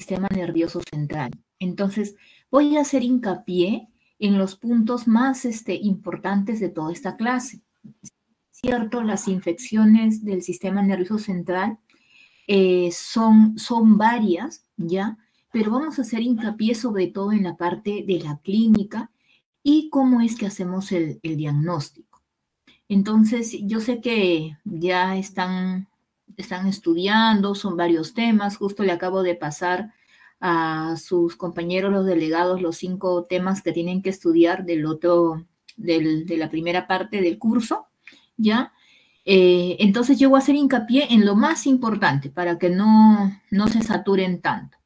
sistema nervioso central. Entonces, voy a hacer hincapié en los puntos más importantes de toda esta clase. Cierto, las infecciones del sistema nervioso central son varias, ¿ya? Pero vamos a hacer hincapié sobre todo en la parte de la clínica y cómo es que hacemos el diagnóstico. Entonces, yo sé que ya están estudiando, son varios temas, justo le acabo de pasar a sus compañeros, los delegados, los 5 temas que tienen que estudiar de la primera parte del curso, ¿ya? Entonces yo voy a hacer hincapié en lo más importante para que no se saturen tanto.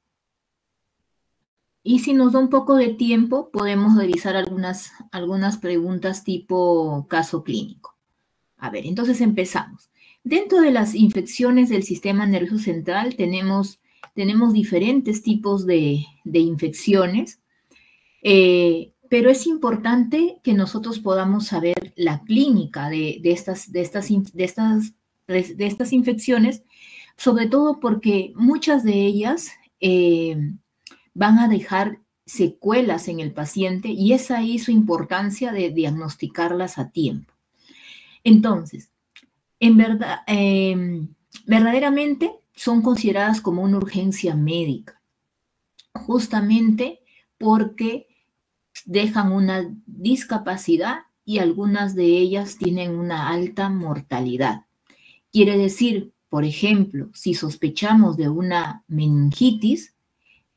Y si nos da un poco de tiempo, podemos revisar algunas preguntas tipo caso clínico. A ver, entonces empezamos. Dentro de las infecciones del sistema nervioso central tenemos diferentes tipos de infecciones, pero es importante que nosotros podamos saber la clínica de estas infecciones, sobre todo porque muchas de ellas van a dejar secuelas en el paciente y es ahí su importancia de diagnosticarlas a tiempo. Entonces, en verdad, verdaderamente son consideradas como una urgencia médica, justamente porque dejan una discapacidad y algunas de ellas tienen una alta mortalidad. Quiere decir, por ejemplo, si sospechamos de una meningitis,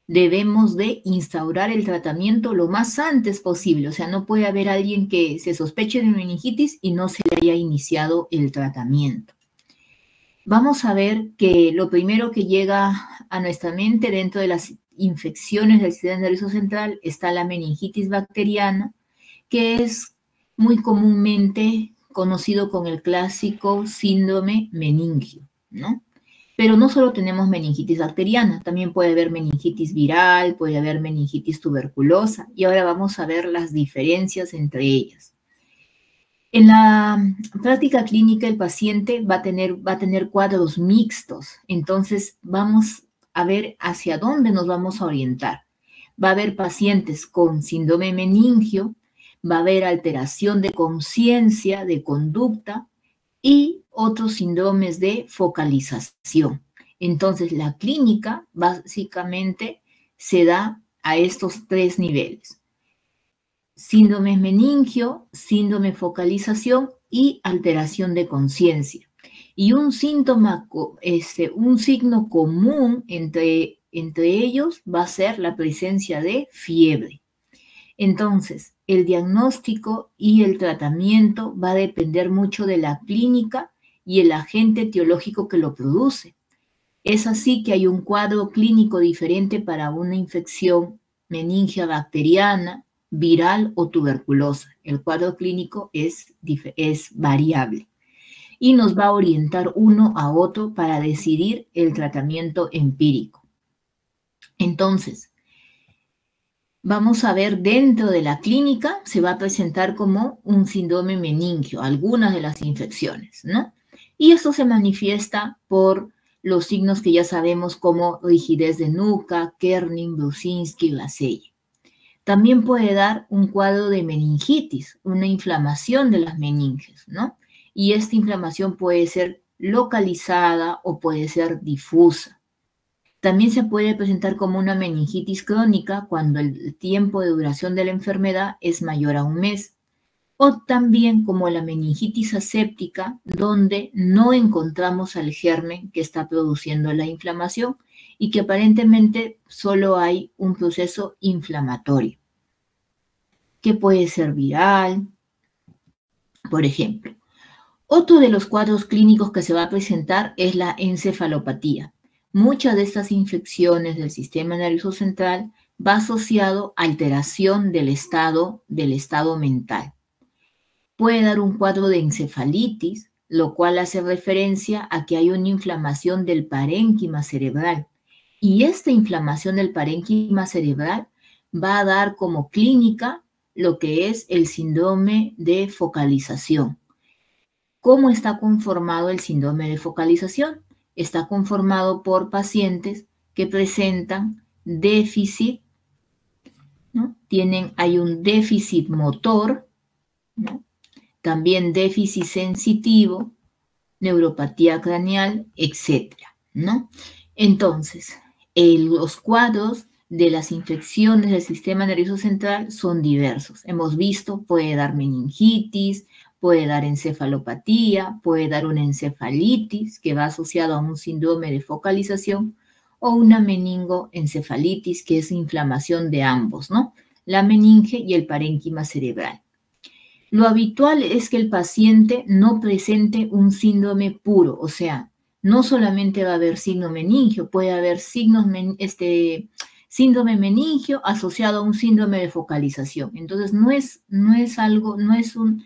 debemos de instaurar el tratamiento lo más antes posible. O sea, no puede haber alguien que se sospeche de meningitis y no se le haya iniciado el tratamiento. Vamos a ver que lo primero que llega a nuestra mente dentro de las infecciones del sistema nervioso central está la meningitis bacteriana, que es muy comúnmente conocido con el clásico síndrome meningio, ¿no? Pero no solo tenemos meningitis bacteriana, también puede haber meningitis viral, puede haber meningitis tuberculosa, y ahora vamos a ver las diferencias entre ellas. En la práctica clínica el paciente va a tener cuadros mixtos, entonces vamos a ver hacia dónde nos vamos a orientar. Va a haber pacientes con síndrome meningio, va a haber alteración de conciencia, de conducta y otros síndromes de focalización. Entonces, la clínica básicamente se da a estos 3 niveles. Síndrome meningio, síndrome focalización y alteración de conciencia. Y un signo común entre ellos va a ser la presencia de fiebre. Entonces, el diagnóstico y el tratamiento va a depender mucho de la clínica y el agente etiológico que lo produce. Es así que hay un cuadro clínico diferente para una infección meningia bacteriana, viral o tuberculosa. El cuadro clínico es variable y nos va a orientar uno a otro para decidir el tratamiento empírico. Entonces, vamos a ver dentro de la clínica, se va a presentar como un síndrome meningio, algunas de las infecciones, ¿no? Y esto se manifiesta por los signos que ya sabemos como rigidez de nuca, Kernin, Brusinski, Glasella. También puede dar un cuadro de meningitis, una inflamación de las meninges, ¿no? Y esta inflamación puede ser localizada o puede ser difusa. También se puede presentar como una meningitis crónica cuando el tiempo de duración de la enfermedad es mayor a 1 mes. O también como la meningitis aséptica, donde no encontramos al germen que está produciendo la inflamación y que aparentemente solo hay un proceso inflamatorio, que puede ser viral, por ejemplo. Otro de los cuadros clínicos que se va a presentar es la encefalopatía. Muchas de estas infecciones del sistema nervioso central va asociado a alteración del estado mental. Puede dar un cuadro de encefalitis, lo cual hace referencia a que hay una inflamación del parénquima cerebral. Y esta inflamación del parénquima cerebral va a dar como clínica lo que es el síndrome de focalización. ¿Cómo está conformado el síndrome de focalización? Está conformado por pacientes que presentan déficit, ¿no? Hay un déficit motor, ¿no? También déficit sensitivo, neuropatía craneal, etcétera, ¿no? Entonces, los cuadros de las infecciones del sistema nervioso central son diversos. Hemos visto, puede dar meningitis, puede dar encefalopatía, puede dar una encefalitis que va asociado a un síndrome de focalización o una meningoencefalitis que es inflamación de ambos, ¿no? La meninge y el parénquima cerebral. Lo habitual es que el paciente no presente un síndrome puro, o sea, no solamente va a haber signo meningio, puede haber síndrome meningio asociado a un síndrome de focalización. Entonces, no es un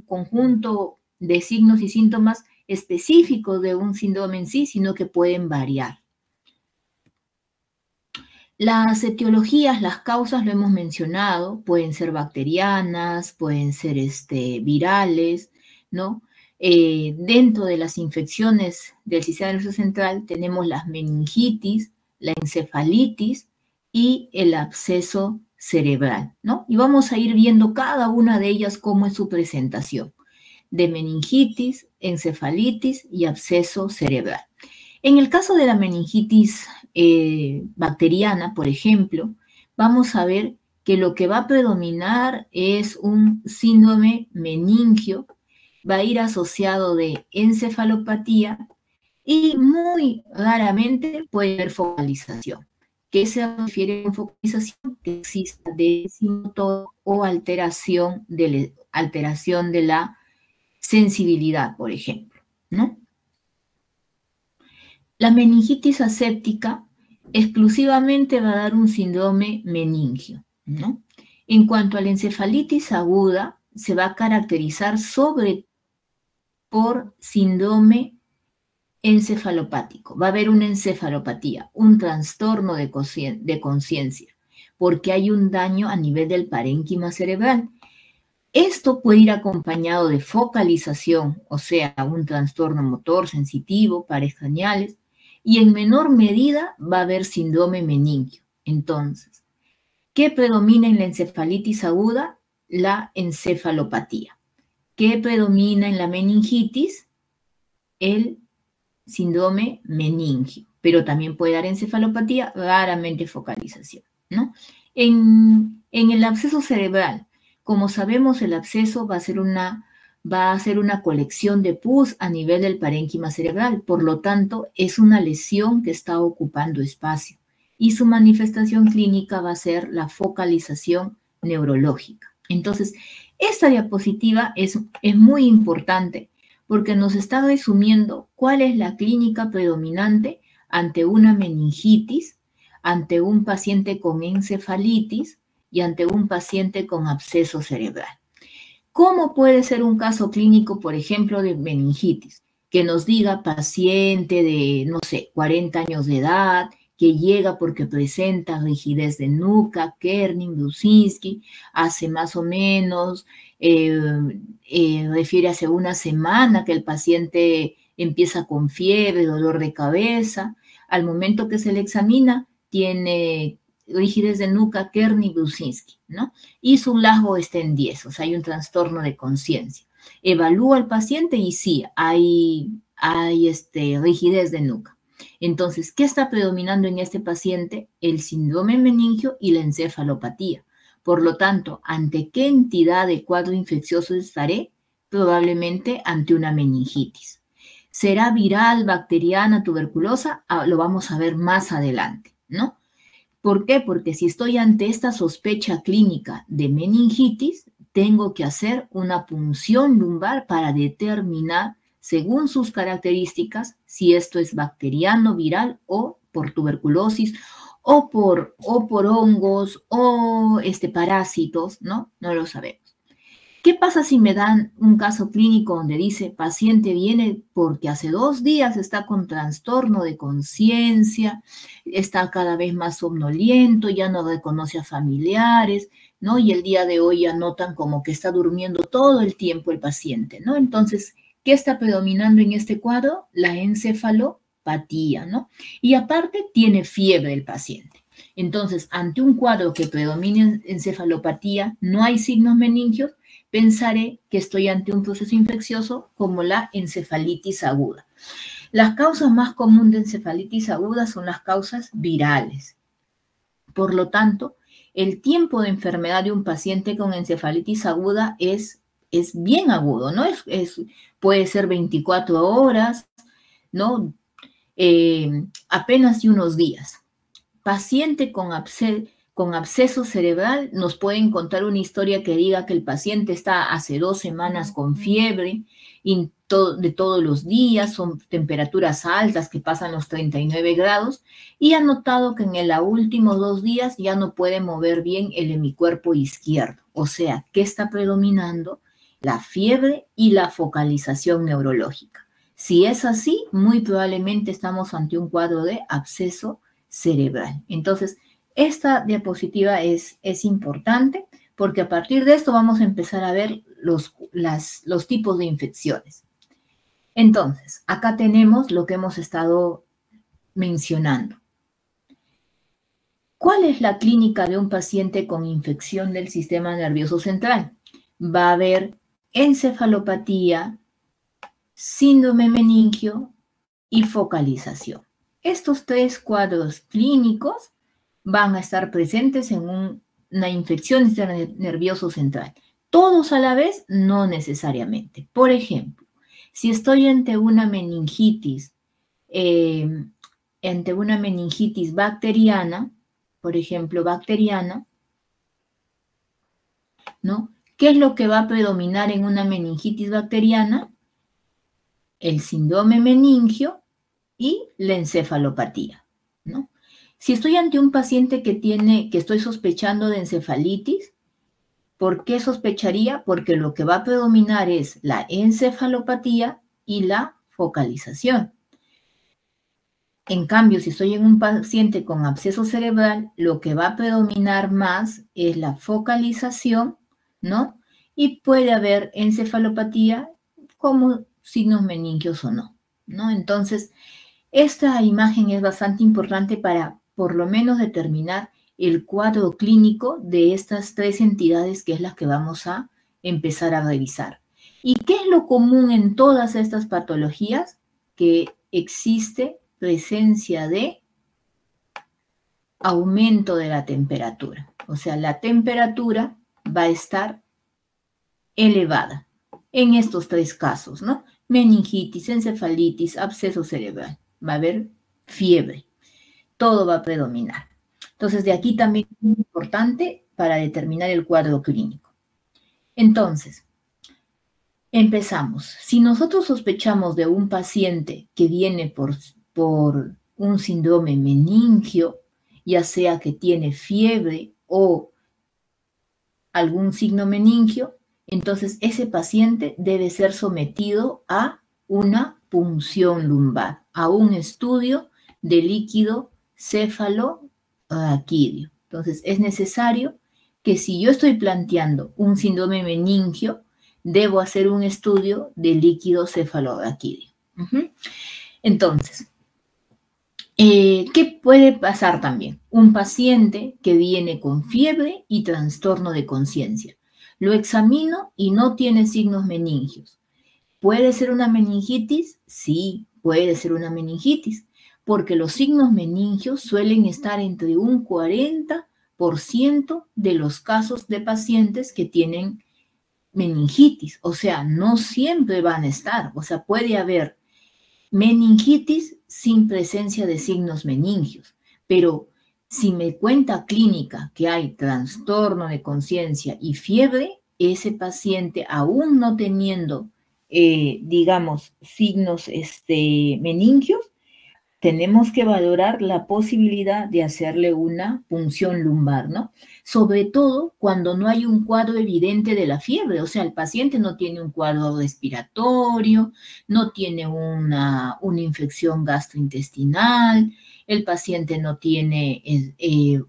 conjunto de signos y síntomas específicos de un síndrome en sí, sino que pueden variar. Las etiologías, las causas, lo hemos mencionado, pueden ser bacterianas, pueden ser virales, ¿no? Dentro de las infecciones del sistema nervioso central tenemos las meningitis, la encefalitis y el absceso cerebral, ¿no? Y vamos a ir viendo cada una de ellas cómo es su presentación, de meningitis, encefalitis y absceso cerebral. En el caso de la meningitis bacteriana, por ejemplo, vamos a ver que lo que va a predominar es un síndrome meningio, va a ir asociado de encefalopatía y muy raramente puede haber focalización. ¿Qué se refiere a focalización? Que exista déficit o alteración de la sensibilidad, por ejemplo, ¿no? La meningitis aséptica exclusivamente va a dar un síndrome meningio, ¿no? En cuanto a la encefalitis aguda, se va a caracterizar por síndrome encefalopático. Va a haber una encefalopatía, un trastorno de conciencia, porque hay un daño a nivel del parénquima cerebral. Esto puede ir acompañado de focalización, o sea, un trastorno motor sensitivo, pares craneales, y en menor medida va a haber síndrome meningio. Entonces, ¿qué predomina en la encefalitis aguda? La encefalopatía. ¿Qué predomina en la meningitis? El síndrome meningio, pero también puede dar encefalopatía, raramente focalización, ¿no? En el absceso cerebral, como sabemos, el absceso va a ser una colección de pus a nivel del parénquima cerebral, por lo tanto, es una lesión que está ocupando espacio y su manifestación clínica va a ser la focalización neurológica. Entonces, esta diapositiva es muy importante porque nos está resumiendo cuál es la clínica predominante ante una meningitis, ante un paciente con encefalitis y ante un paciente con absceso cerebral. ¿Cómo puede ser un caso clínico, por ejemplo, de meningitis? Que nos diga paciente de, no sé, 40 años de edad, que llega porque presenta rigidez de nuca, Kerning, Brusinski, hace más o menos, refiere hace una semana que el paciente empieza con fiebre, dolor de cabeza. Al momento que se le examina, tiene rigidez de nuca, Kerning, Brusinski, ¿no? Y su LASGO está en 10, o sea, hay un trastorno de conciencia. Evalúa al paciente y sí, hay rigidez de nuca. Entonces, ¿qué está predominando en este paciente? El síndrome meningio y la encefalopatía. Por lo tanto, ¿ante qué entidad de cuadro infeccioso estaré? Probablemente ante una meningitis. ¿Será viral, bacteriana, tuberculosa? Lo vamos a ver más adelante, ¿no? ¿Por qué? Porque si estoy ante esta sospecha clínica de meningitis, tengo que hacer una punción lumbar para determinar, según sus características, si esto es bacteriano, viral o por tuberculosis o por hongos o parásitos, ¿no? No lo sabemos. ¿Qué pasa si me dan un caso clínico donde dice paciente viene porque hace 2 días está con trastorno de conciencia, está cada vez más somnoliento, ya no reconoce a familiares, ¿no? Y el día de hoy ya notan como que está durmiendo todo el tiempo el paciente, ¿no? Entonces, ¿qué está predominando en este cuadro? La encefalopatía. encefalopatía, ¿no? Y aparte tiene fiebre el paciente. Entonces, ante un cuadro que predomine encefalopatía, no hay signos meningios, pensaré que estoy ante un proceso infeccioso como la encefalitis aguda. Las causas más comunes de encefalitis aguda son las causas virales. Por lo tanto, el tiempo de enfermedad de un paciente con encefalitis aguda es bien agudo, ¿no? Puede ser 24 horas, ¿no? Apenas de unos días. Paciente con absceso cerebral, nos pueden contar una historia que diga que el paciente está hace 2 semanas con fiebre de todos los días, son temperaturas altas que pasan los 39 grados, y ha notado que en los últimos 2 días ya no puede mover bien el hemicuerpo izquierdo. O sea, ¿qué está predominando? La fiebre y la focalización neurológica. Si es así, muy probablemente estamos ante un cuadro de absceso cerebral. Entonces, esta diapositiva es importante porque a partir de esto vamos a empezar a ver los tipos de infecciones. Entonces, acá tenemos lo que hemos estado mencionando. ¿Cuál es la clínica de un paciente con infección del sistema nervioso central? Va a haber encefalopatía, síndrome meningio y focalización. Estos 3 cuadros clínicos van a estar presentes en una infección del sistema nervioso central. Todos a la vez, no necesariamente. Por ejemplo, si estoy ante una meningitis bacteriana, por ejemplo, bacteriana, ¿no? ¿Qué es lo que va a predominar en una meningitis bacteriana? El síndrome meningio y la encefalopatía, ¿no? Si estoy ante un paciente que estoy sospechando de encefalitis, ¿por qué sospecharía? Porque lo que va a predominar es la encefalopatía y la focalización. En cambio, si estoy en un paciente con absceso cerebral, lo que va a predominar más es la focalización, ¿no? Y puede haber encefalopatía como signos meningios o no, ¿no? Entonces, esta imagen es bastante importante para, por lo menos, determinar el cuadro clínico de estas 3 entidades que es las que vamos a empezar a revisar. ¿Y qué es lo común en todas estas patologías? Que existe presencia de aumento de la temperatura. O sea, la temperatura va a estar elevada en estos 3 casos, ¿no? Meningitis, encefalitis, absceso cerebral. Va a haber fiebre. Todo va a predominar. Entonces, de aquí también es muy importante para determinar el cuadro clínico. Entonces, empezamos. Si nosotros sospechamos de un paciente que viene por un síndrome meningio, ya sea que tiene fiebre o algún signo meningio, entonces ese paciente debe ser sometido a una punción lumbar, a un estudio de líquido cefaloraquídeo. Entonces es necesario que si yo estoy planteando un síndrome meningio, debo hacer un estudio de líquido cefaloraquídeo. Entonces, ¿qué puede pasar también? Un paciente que viene con fiebre y trastorno de conciencia. Lo examino y no tiene signos meningios. ¿Puede ser una meningitis? Sí, puede ser una meningitis, porque los signos meningios suelen estar entre un 40% de los casos de pacientes que tienen meningitis. O sea, no siempre van a estar. O sea, puede haber meningitis sin presencia de signos meningios, pero si me cuenta clínica que hay trastorno de conciencia y fiebre, ese paciente aún no teniendo, digamos, signos meningios, tenemos que valorar la posibilidad de hacerle una punción lumbar, ¿no? Sobre todo cuando no hay un cuadro evidente de la fiebre, o sea, el paciente no tiene un cuadro respiratorio, no tiene una infección gastrointestinal, el paciente no tiene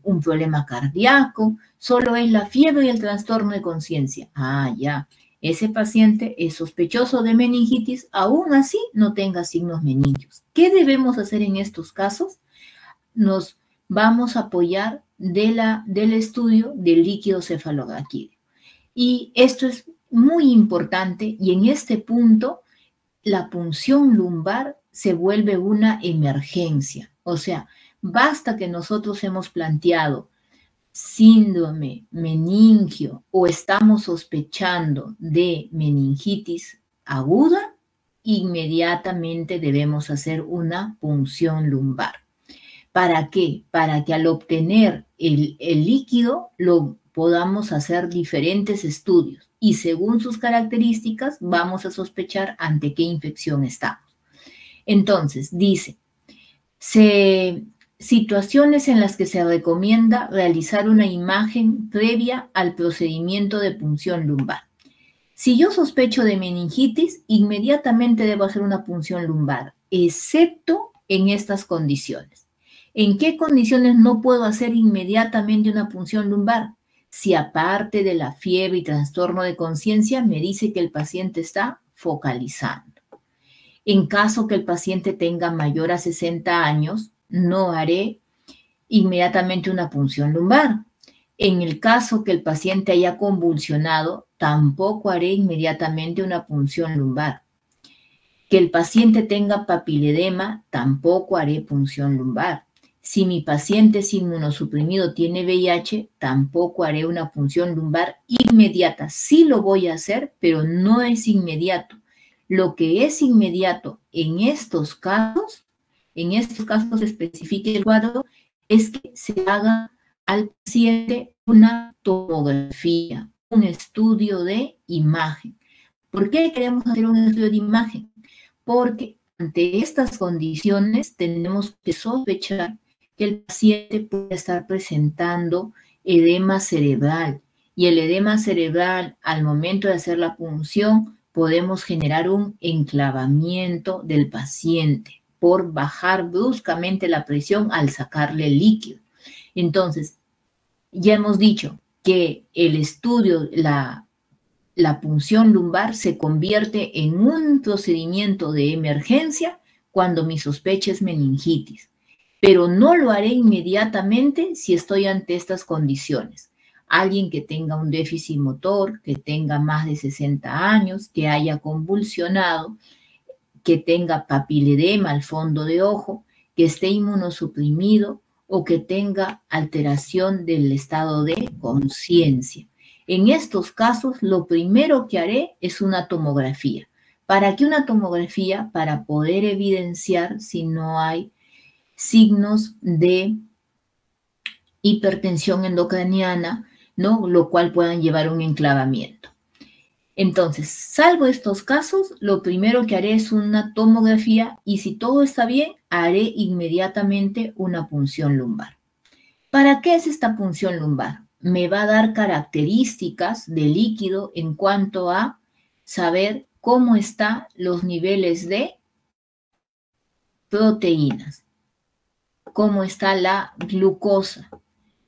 un problema cardíaco, solo es la fiebre y el trastorno de conciencia. Ah, ya. ese paciente es sospechoso de meningitis, aún así no tenga signos meningios. ¿Qué debemos hacer en estos casos? Nos vamos a apoyar del estudio del líquido cefalorraquídeo. Y esto es muy importante, y en este punto la punción lumbar se vuelve una emergencia. O sea, basta que nosotros hemos planteado síndrome meningio o estamos sospechando de meningitis aguda, inmediatamente debemos hacer una punción lumbar. ¿Para qué? Para que al obtener el líquido lo podamos hacer diferentes estudios y según sus características vamos a sospechar ante qué infección estamos. Entonces, dice, situaciones en las que se recomienda realizar una imagen previa al procedimiento de punción lumbar. Si yo sospecho de meningitis, inmediatamente debo hacer una punción lumbar, excepto en estas condiciones. ¿En qué condiciones no puedo hacer inmediatamente una punción lumbar? Si aparte de la fiebre y trastorno de conciencia me dice que el paciente está focalizando. En caso que el paciente tenga mayor a 60 años, no haré inmediatamente una punción lumbar. En el caso que el paciente haya convulsionado, tampoco haré inmediatamente una punción lumbar. Que el paciente tenga papiledema, tampoco haré punción lumbar. Si mi paciente es inmunosuprimido, tiene VIH, tampoco haré una punción lumbar inmediata. Sí lo voy a hacer, pero no es inmediato. Lo que es inmediato en estos casos se especifica el cuadro, es que se haga al paciente una tomografía, un estudio de imagen. ¿Por qué queremos hacer un estudio de imagen? Porque ante estas condiciones tenemos que sospechar que el paciente puede estar presentando edema cerebral. Y el edema cerebral, al momento de hacer la punción, podemos generar un enclavamiento del paciente por bajar bruscamente la presión al sacarle el líquido. Entonces, ya hemos dicho que el estudio, la punción lumbar se convierte en un procedimiento de emergencia cuando mi sospecha es meningitis, pero no lo haré inmediatamente si estoy ante estas condiciones. Alguien que tenga un déficit motor, que tenga más de 60 años, que haya convulsionado, que tenga papiledema al fondo de ojo, que esté inmunosuprimido o que tenga alteración del estado de conciencia. En estos casos, lo primero que haré es una tomografía. ¿Para qué una tomografía? Para poder evidenciar si no hay signos de hipertensión endocraniana, ¿no? Lo cual puedan llevar a un enclavamiento. Entonces, salvo estos casos, lo primero que haré es una tomografía y si todo está bien, haré inmediatamente una punción lumbar. ¿Para qué es esta punción lumbar? Me va a dar características de líquido en cuanto a saber cómo están los niveles de proteínas, cómo está la glucosa,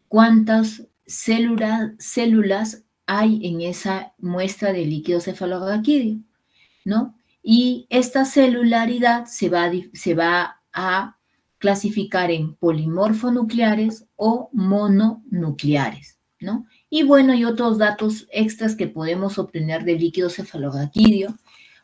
cuántas células hay en esa muestra de líquido cefalorraquídeo, ¿no? Y esta celularidad se va a clasificar en polimorfonucleares o mononucleares, ¿no? Y bueno, y otros datos extras que podemos obtener del líquido cefalorraquídeo,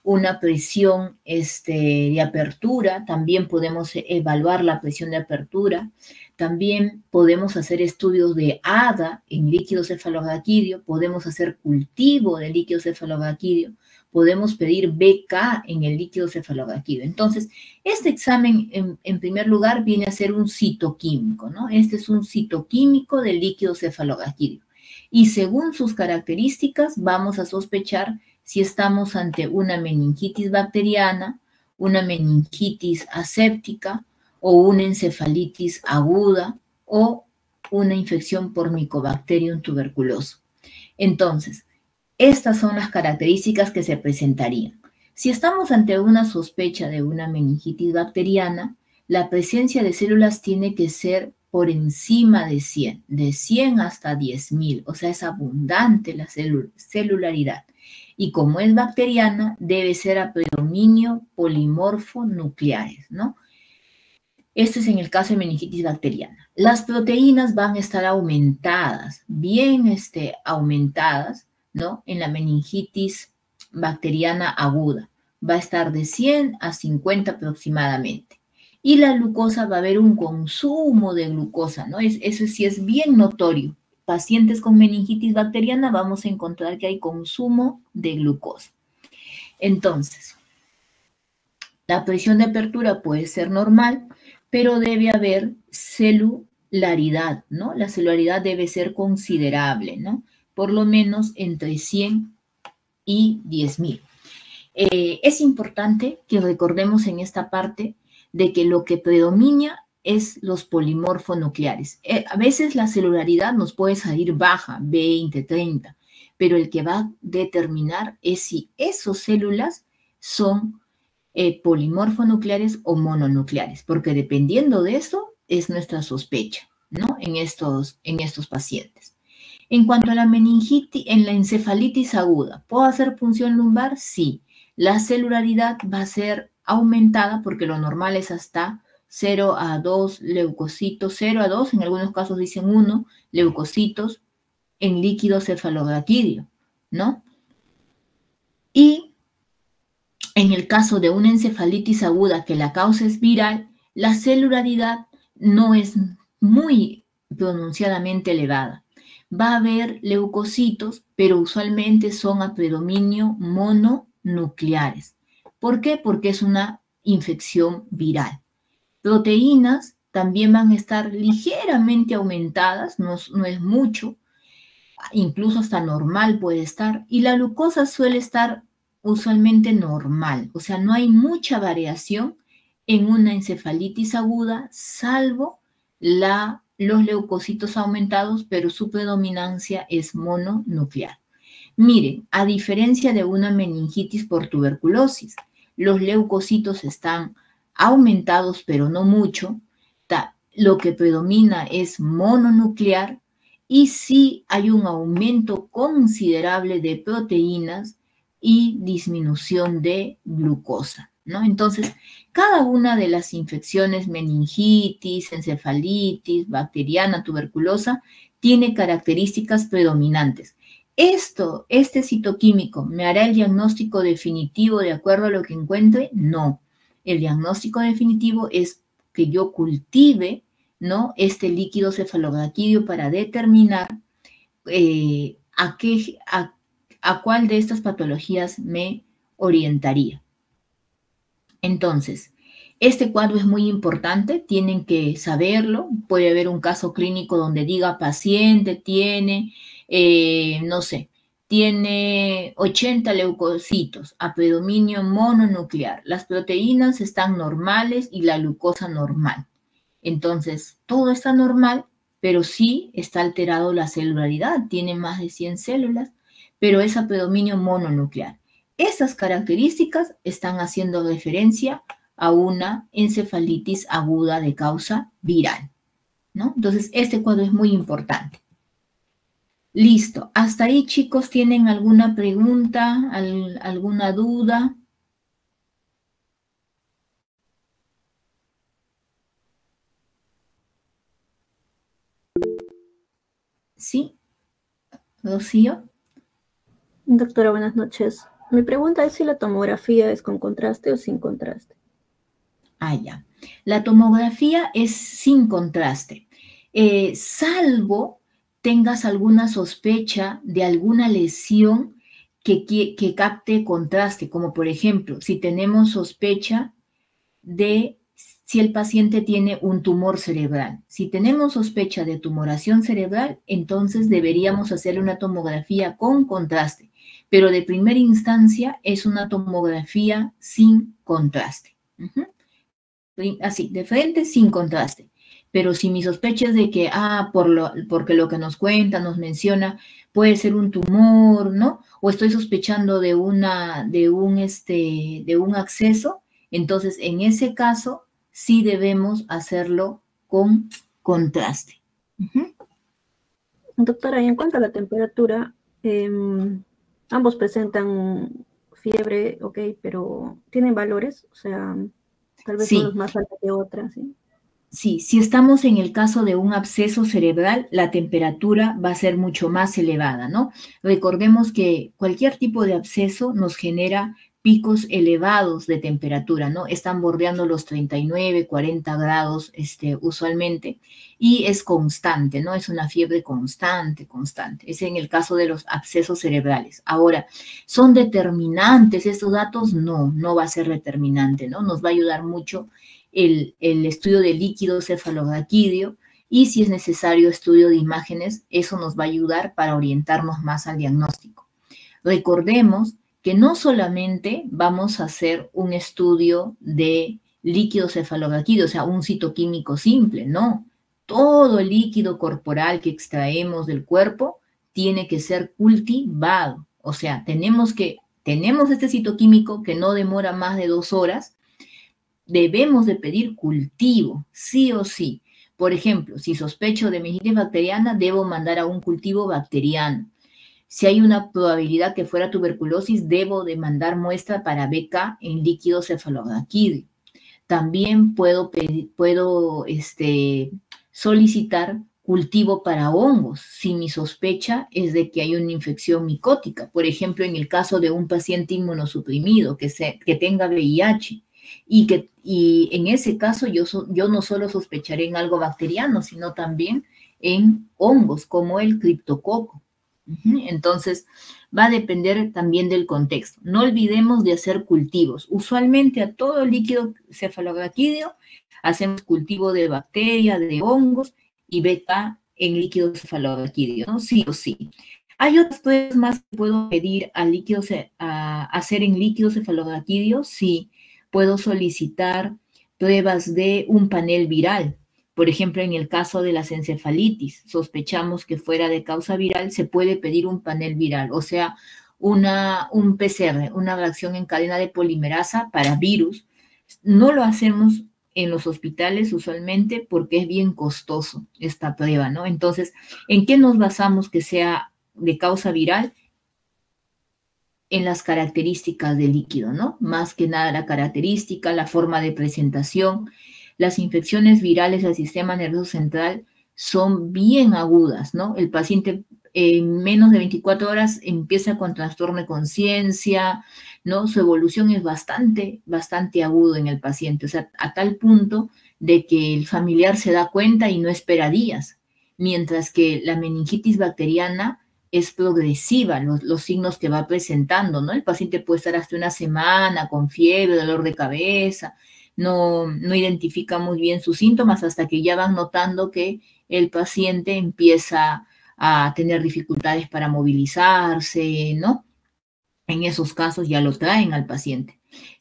una presión de apertura, también podemos evaluar la presión de apertura, también podemos hacer estudios de ADA en líquido cefalorraquídeo, podemos hacer cultivo de líquido cefalorraquídeo, podemos pedir BK en el líquido cefalorraquídeo. Entonces, este examen, en primer lugar, viene a ser un citoquímico, ¿no? Este es un citoquímico del líquido cefalorraquídeo. Y según sus características, vamos a sospechar si estamos ante una meningitis bacteriana, una meningitis aséptica, o una encefalitis aguda, o una infección por Mycobacterium tuberculoso. Entonces, estas son las características que se presentarían. Si estamos ante una sospecha de una meningitis bacteriana, la presencia de células tiene que ser por encima de 100 hasta 10.000, o sea, es abundante la celularidad. Y como es bacteriana, debe ser a predominio polimorfo nucleares, ¿no? Este es en el caso de meningitis bacteriana. Las proteínas van a estar aumentadas, bien aumentadas, ¿no? En la meningitis bacteriana aguda. Va a estar de 100 a 50 aproximadamente. Y la glucosa va a haber un consumo de glucosa, ¿no? Eso sí es bien notorio. Pacientes con meningitis bacteriana vamos a encontrar que hay consumo de glucosa. Entonces, la presión de apertura puede ser normal, pero debe haber celularidad, ¿no? La celularidad debe ser considerable, ¿no? Por lo menos entre 100 y 10.000. Es importante que recordemos en esta parte de que lo que predomina es los polimorfonucleares. A veces la celularidad nos puede salir baja, 20, 30, pero el que va a determinar es si esas células son polimorfonucleares o mononucleares, porque dependiendo de eso es nuestra sospecha, ¿no? En estos pacientes. En cuanto a la meningitis, en la encefalitis aguda, ¿puedo hacer punción lumbar? Sí. La celularidad va a ser aumentada porque lo normal es hasta 0 a 2 leucocitos, 0 a 2, en algunos casos dicen 1 leucocitos en líquido cefalorraquídeo, ¿no? Y en el caso de una encefalitis aguda que la causa es viral, la celularidad no es muy pronunciadamente elevada. Va a haber leucocitos, pero usualmente son a predominio mononucleares. ¿Por qué? Porque es una infección viral. Proteínas también van a estar ligeramente aumentadas, no es mucho, incluso hasta normal puede estar, y la glucosa suele estar usualmente normal, o sea, no hay mucha variación en una encefalitis aguda, salvo los leucocitos aumentados, pero su predominancia es mononuclear. Miren, a diferencia de una meningitis por tuberculosis, los leucocitos están aumentados, pero no mucho. Lo que predomina es mononuclear y sí hay un aumento considerable de proteínas y disminución de glucosa, ¿no? Entonces, cada una de las infecciones, meningitis, encefalitis, bacteriana, tuberculosa, tiene características predominantes. Este citoquímico, ¿me hará el diagnóstico definitivo de acuerdo a lo que encuentre? No. El diagnóstico definitivo es que yo cultive, ¿no? Este líquido cefalorraquídeo para determinar a cuál de estas patologías me orientaría. Entonces, este cuadro es muy importante, tienen que saberlo. Puede haber un caso clínico donde diga paciente tiene, no sé, tiene 80 leucocitos a predominio mononuclear. Las proteínas están normales y la glucosa normal. Entonces, todo está normal, pero sí está alterado la celularidad. Tiene más de 100 células, pero es a predominio mononuclear. Esas características están haciendo referencia a una encefalitis aguda de causa viral, ¿no? Entonces, este cuadro es muy importante. Listo. Hasta ahí, chicos, ¿tienen alguna pregunta, alguna duda? ¿Sí? ¿Rocío? Doctora, buenas noches. Mi pregunta es si la tomografía es con contraste o sin contraste. Ah, ya. La tomografía es sin contraste, salvo tengas alguna sospecha de alguna lesión que capte contraste, como por ejemplo, si tenemos sospecha de si el paciente tiene un tumor cerebral. Si tenemos sospecha de tumoración cerebral, entonces deberíamos hacer una tomografía con contraste, pero de primera instancia es una tomografía sin contraste. Así, de frente, sin contraste. Pero si mi sospecha es de que, porque lo que nos cuenta, nos menciona, puede ser un tumor, ¿no? O estoy sospechando de un acceso, entonces en ese caso sí debemos hacerlo con contraste. Doctora, y en cuanto a la temperatura, ambos presentan fiebre, ok, pero ¿tienen valores? O sea, tal vez uno es Sí, más alto que otra, ¿sí? sí, si estamos en el caso de un absceso cerebral, la temperatura va a ser mucho más elevada, ¿no? Recordemos que cualquier tipo de absceso nos genera picos elevados de temperatura, ¿no? Están bordeando los 39, 40 grados, usualmente, y es constante, ¿no? Es una fiebre constante, constante. Es en el caso de los abscesos cerebrales. Ahora, ¿son determinantes estos datos? No, no va a ser determinante, ¿no? Nos va a ayudar mucho el estudio de líquido cefaloraquídeo y si es necesario estudio de imágenes, eso nos va a ayudar para orientarnos más al diagnóstico. Recordemos que no solamente vamos a hacer un estudio de líquido cefaloraquídeo, o sea, un citoquímico simple, no. Todo el líquido corporal que extraemos del cuerpo tiene que ser cultivado, o sea, tenemos este citoquímico que no demora más de 2 horas, debemos de pedir cultivo, sí o sí. Por ejemplo, si sospecho de meningitis bacteriana, debo mandar a un cultivo bacteriano. Si hay una probabilidad que fuera tuberculosis, debo de mandar muestra para BK en líquido cefaloraquídeo. También puedo solicitar cultivo para hongos si mi sospecha es de que hay una infección micótica. Por ejemplo, en el caso de un paciente inmunosuprimido que tenga VIH y en ese caso yo no solo sospecharé en algo bacteriano, sino también en hongos como el criptococo. Entonces, va a depender también del contexto. No olvidemos de hacer cultivos. Usualmente a todo líquido cefaloraquídeo hacemos cultivo de bacteria, de hongos y beta en líquido cefaloraquídeo, ¿no? Sí o sí. ¿Hay otras pruebas más que puedo pedir a hacer en líquido cefaloraquídeo? Sí, puedo solicitar pruebas de un panel viral. Por ejemplo, en el caso de las encefalitis, sospechamos que fuera de causa viral, se puede pedir un panel viral, o sea, un PCR, una reacción en cadena de polimerasa para virus. No lo hacemos en los hospitales usualmente porque es bien costoso esta prueba, ¿no? Entonces, ¿en qué nos basamos que sea de causa viral? En las características del líquido, ¿no? Más que nada la característica, la forma de presentación. Las infecciones virales del sistema nervioso central son bien agudas, ¿no? El paciente en menos de 24 horas empieza con trastorno de conciencia, ¿no? Su evolución es bastante, bastante agudo en el paciente, o sea, a tal punto de que el familiar se da cuenta y no espera días, mientras que la meningitis bacteriana es progresiva, los signos que va presentando, ¿no? El paciente puede estar hasta una semana con fiebre, dolor de cabeza, no identifica muy bien sus síntomas hasta que ya van notando que el paciente empieza a tener dificultades para movilizarse, ¿no? En esos casos ya lo traen al paciente.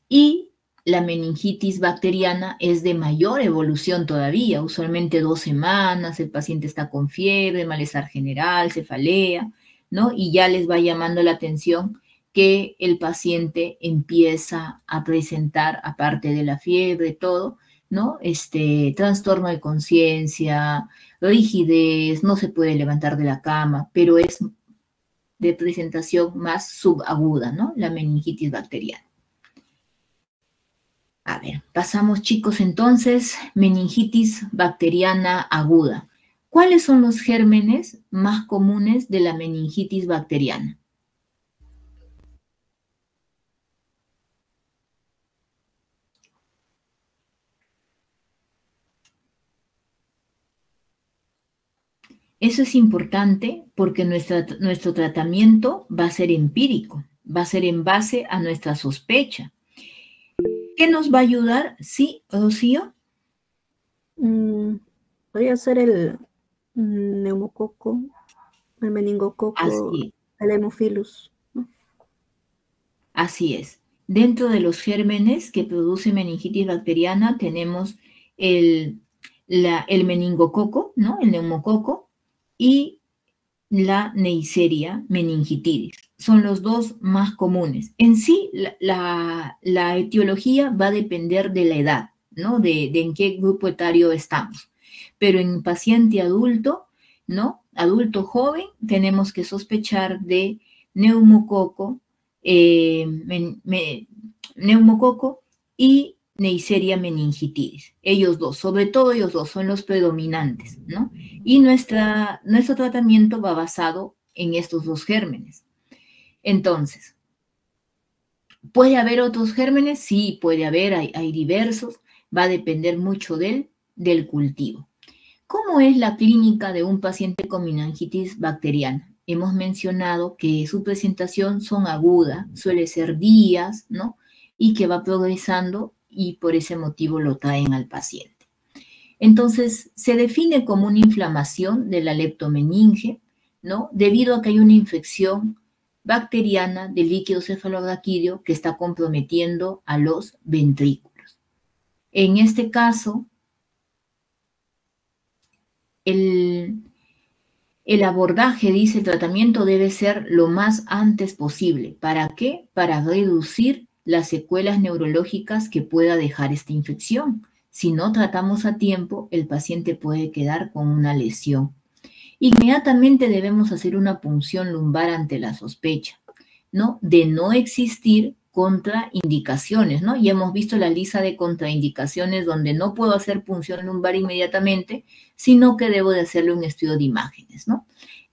Y la meningitis bacteriana es de mayor evolución todavía, usualmente 2 semanas, el paciente está con fiebre, malestar general, cefalea, ¿no? Y ya les va llamando la atención que el paciente empieza a presentar, aparte de la fiebre, todo, ¿no? Trastorno de conciencia, rigidez, no se puede levantar de la cama, pero es de presentación más subaguda, ¿no? La meningitis bacteriana. A ver, pasamos chicos entonces, meningitis bacteriana aguda. ¿Cuáles son los gérmenes más comunes de la meningitis bacteriana? Eso es importante porque nuestro tratamiento va a ser empírico, va a ser en base a nuestra sospecha. ¿Qué nos va a ayudar? Sí, Rocío. Podría ser el neumococo, el meningococo, Así, el hemophilus, ¿no? así es. Dentro de los gérmenes que produce meningitis bacteriana tenemos el, el meningococo, ¿no? El neumococo y la Neisseria meningitidis. Son los dos más comunes. En sí, la etiología va a depender de la edad, ¿no? De en qué grupo etario estamos. pero en paciente adulto, ¿no? Adulto joven, tenemos que sospechar de neumococo, neumococo y Neisseria meningitidis. Ellos dos, sobre todo ellos dos, son los predominantes, ¿no? Y nuestro tratamiento va basado en estos dos gérmenes. Entonces, ¿puede haber otros gérmenes? Sí, puede haber, hay diversos, va a depender mucho del cultivo. ¿Cómo es la clínica de un paciente con meningitis bacteriana? Hemos mencionado que su presentación son aguda, suele ser días, ¿no? Y que va progresando y por ese motivo lo traen al paciente. Entonces, se define como una inflamación de la leptomeninge, ¿no? Debido a que hay una infección bacteriana del líquido cefalorraquídeo que está comprometiendo a los ventrículos. En este caso, el abordaje, dice, el tratamiento debe ser lo más antes posible. ¿Para qué? Para reducir las secuelas neurológicas que pueda dejar esta infección. Si no tratamos a tiempo, el paciente puede quedar con una lesión. Inmediatamente debemos hacer una punción lumbar ante la sospecha, ¿no? De no existir contraindicaciones, ¿no? Ya hemos visto la lista de contraindicaciones donde no puedo hacer punción lumbar inmediatamente, sino que debo de hacerle un estudio de imágenes, ¿no?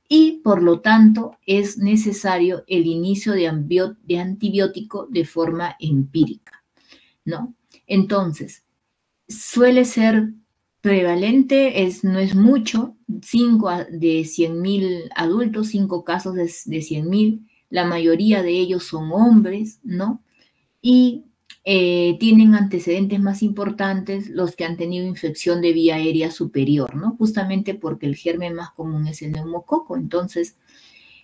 Y, por lo tanto, es necesario el inicio de antibiótico de forma empírica, ¿no? Entonces, suele ser prevalente, no es mucho, 5 de 100.000 adultos, 5 casos de 100.000, la mayoría de ellos son hombres, ¿no? Y tienen antecedentes más importantes los que han tenido infección de vía aérea superior, ¿no? Justamente porque el germen más común es el neumococo. Entonces,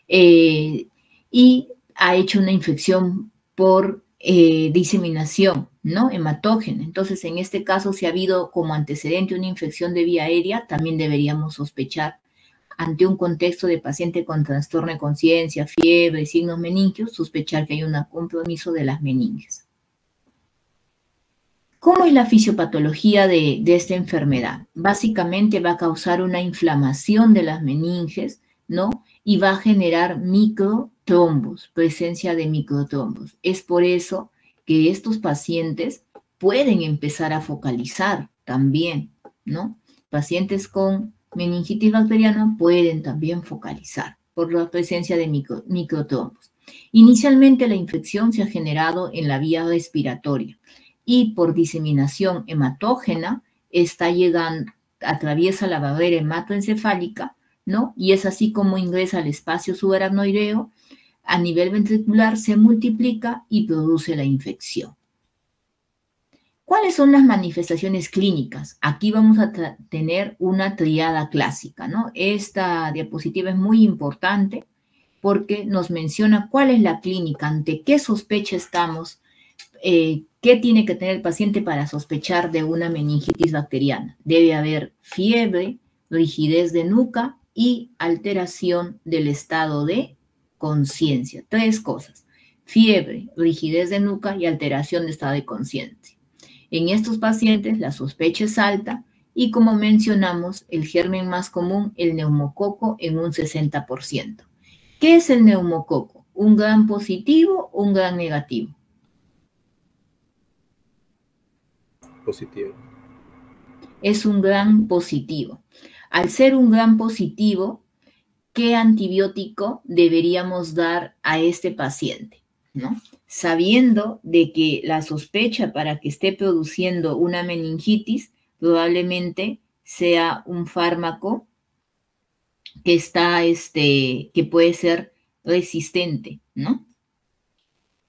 y ha hecho una infección por diseminación, ¿no? Hematógena. Entonces, en este caso, si ha habido como antecedente una infección de vía aérea, también deberíamos sospechar ante un contexto de paciente con trastorno de conciencia, fiebre, signos meningios, sospechar que hay un compromiso de las meninges. ¿Cómo es la fisiopatología de esta enfermedad? Básicamente va a causar una inflamación de las meninges, ¿no? Y va a generar microtrombos, presencia de microtrombos. Es por eso que estos pacientes pueden empezar a focalizar también, ¿no? Pacientes con meningitis bacteriana pueden también focalizar por la presencia de microtrombos. Inicialmente la infección se ha generado en la vía respiratoria y por diseminación hematógena está llegando, atraviesa la barrera hematoencefálica, ¿no? Y es así como ingresa al espacio subaracnoideo, a nivel ventricular se multiplica y produce la infección. ¿Cuáles son las manifestaciones clínicas? Aquí vamos a tener una triada clásica, ¿no? Esta diapositiva es muy importante porque nos menciona cuál es la clínica, ante qué sospecha estamos, qué tiene que tener el paciente para sospechar de una meningitis bacteriana. Debe haber fiebre, rigidez de nuca y alteración del estado de conciencia. 3 cosas: fiebre, rigidez de nuca y alteración de estado de conciencia. En estos pacientes la sospecha es alta y, como mencionamos, el germen más común, el neumococo, en un 60%. ¿Qué es el neumococo? ¿Un gran positivo o un gran negativo? Positivo. Es un gran positivo. Al ser un gran positivo, ¿qué antibiótico deberíamos dar a este paciente? ¿No? Sabiendo de que la sospecha para que esté produciendo una meningitis probablemente sea un fármaco que que puede ser resistente, ¿no?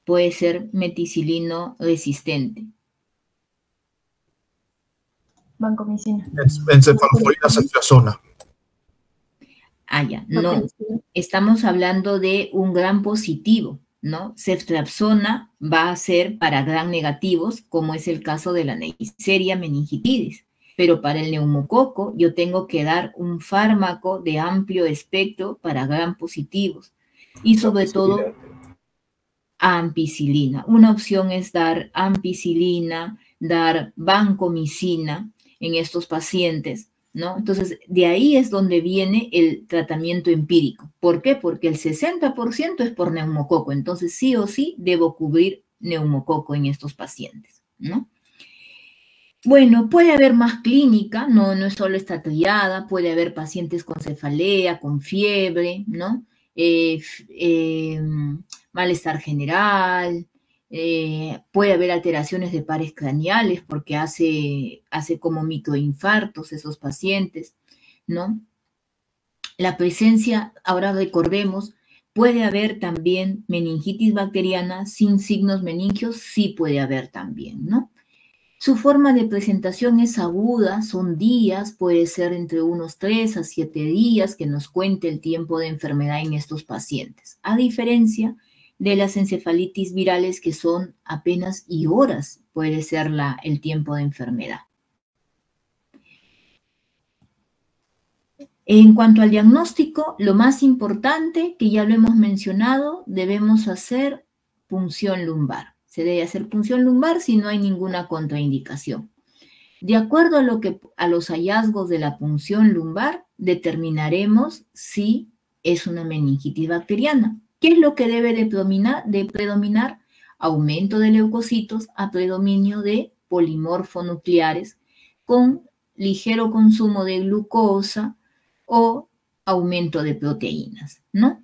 Puede ser meticilino resistente. Vancomicina. Encefalofurina ceftriaxona. Ah, ya, no. Estamos hablando de un gran positivo, ¿no? Ceftriaxona va a ser para gran negativos, como es el caso de la Neisseria meningitidis. Pero para el neumococo yo tengo que dar un fármaco de amplio espectro para gran positivos. Y sobre todo, ampicilina. Una opción es dar ampicilina, dar vancomicina en estos pacientes, ¿no? Entonces, de ahí es donde viene el tratamiento empírico. ¿Por qué? Porque el 60% es por neumococo, entonces sí o sí debo cubrir neumococo en estos pacientes, ¿no? Bueno, puede haber más clínica, no es solo esta triada, puede haber pacientes con cefalea, con fiebre, ¿no? Malestar general, puede haber alteraciones de pares craneales porque hace como microinfartos esos pacientes, ¿no? La presencia, ahora recordemos, puede haber también meningitis bacteriana sin signos meningios, sí puede haber también, ¿no? Su forma de presentación es aguda, son días, puede ser entre unos 3 a 7 días que nos cuente el tiempo de enfermedad en estos pacientes, a diferencia de las encefalitis virales que son apenas y horas puede ser el tiempo de enfermedad. En cuanto al diagnóstico, lo más importante, que ya lo hemos mencionado, debemos hacer punción lumbar. Se debe hacer punción lumbar si no hay ninguna contraindicación. De acuerdo a los hallazgos de la punción lumbar, determinaremos si es una meningitis bacteriana. ¿Qué es lo que debe de predominar? Aumento de leucocitos a predominio de polimorfonucleares con ligero consumo de glucosa o aumento de proteínas, ¿no?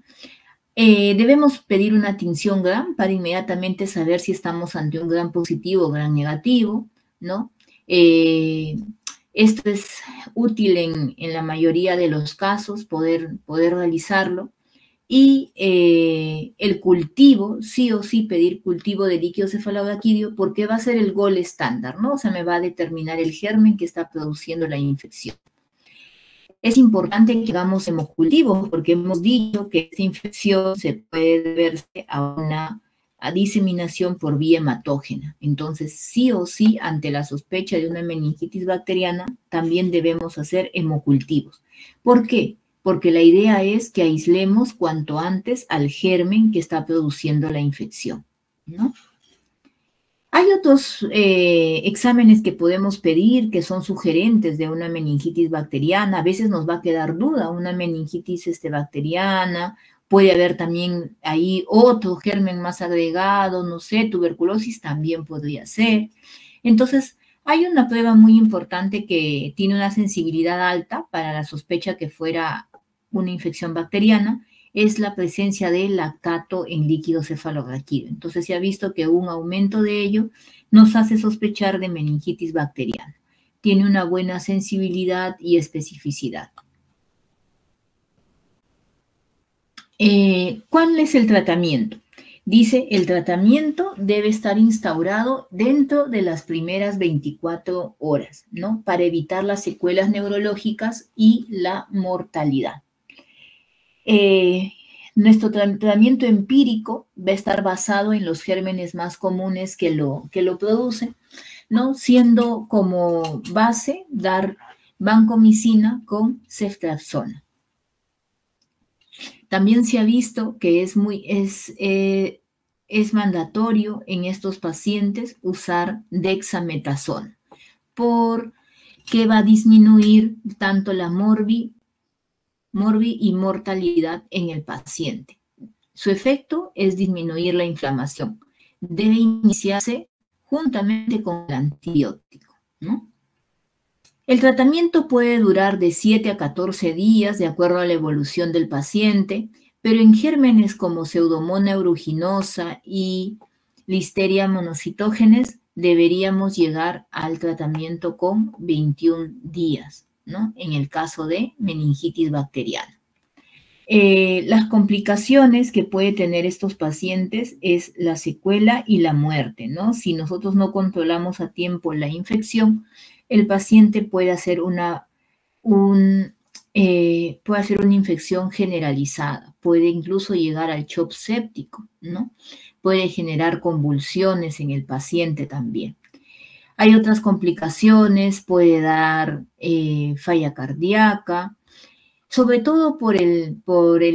Debemos pedir una tinción Gram para inmediatamente saber si estamos ante un Gram positivo o Gram negativo, ¿no? Esto es útil en la mayoría de los casos, poder realizarlo. Y el cultivo, sí o sí pedir cultivo de líquido cefalorraquídeo porque va a ser el gol estándar, ¿no? O sea, me va a determinar el germen que está produciendo la infección. Es importante que hagamos hemocultivos porque hemos dicho que esta infección se puede deberse a diseminación por vía hematógena. Entonces, sí o sí, ante la sospecha de una meningitis bacteriana, también debemos hacer hemocultivos. ¿Por qué? Porque la idea es que aislemos cuanto antes al germen que está produciendo la infección, ¿no? Hay otros exámenes que podemos pedir que son sugerentes de una meningitis bacteriana. A veces nos va a quedar duda, una meningitis bacteriana. Puede haber también ahí otro germen más agregado, no sé, tuberculosis también podría ser. Entonces, hay una prueba muy importante que tiene una sensibilidad alta para la sospecha que fuera una infección bacteriana, es la presencia de lactato en líquido cefalorraquídeo. Entonces se ha visto que un aumento de ello nos hace sospechar de meningitis bacteriana. Tiene una buena sensibilidad y especificidad. ¿Cuál es el tratamiento? Dice, el tratamiento debe estar instaurado dentro de las primeras 24 horas, ¿no? Para evitar las secuelas neurológicas y la mortalidad. Nuestro tratamiento empírico va a estar basado en los gérmenes más comunes que lo producen, ¿no? Siendo como base dar vancomicina con ceftriaxona. También se ha visto que es mandatorio en estos pacientes usar dexametasona porque va a disminuir tanto la morbi y mortalidad en el paciente. Su efecto es disminuir la inflamación. Debe iniciarse juntamente con el antibiótico, ¿no? El tratamiento puede durar de 7 a 14 días de acuerdo a la evolución del paciente, pero en gérmenes como Pseudomonas aeruginosa y Listeria monocitógenes deberíamos llegar al tratamiento con 21 días, ¿no? En el caso de meningitis bacteriana. Las complicaciones que puede tener estos pacientes es la secuela y la muerte, ¿no? Si nosotros no controlamos a tiempo la infección, el paciente puede hacer una infección generalizada, puede incluso llegar al shock séptico, ¿no? Puede generar convulsiones en el paciente también. Hay otras complicaciones, puede dar falla cardíaca, sobre todo por el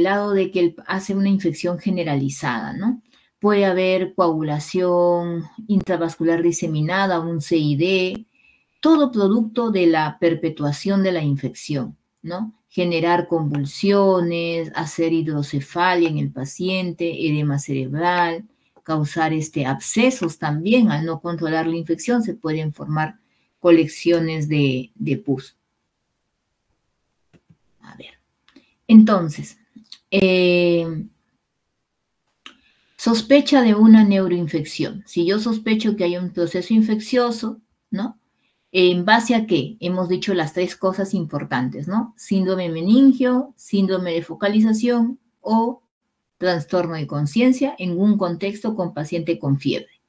lado de que hace una infección generalizada, ¿no? Puede haber coagulación intravascular diseminada, un CID. todo producto de la perpetuación de la infección, ¿no? Generar convulsiones, hacer hidrocefalia en el paciente, edema cerebral, causar abscesos también. Al no controlar la infección se pueden formar colecciones de pus. A ver, entonces, sospecha de una neuroinfección. Si yo sospecho que hay un proceso infeccioso, ¿no? ¿En base a qué? Hemos dicho las 3 cosas importantes, ¿no? Síndrome meningio, síndrome de focalización o trastorno de conciencia en un contexto con paciente con fiebre.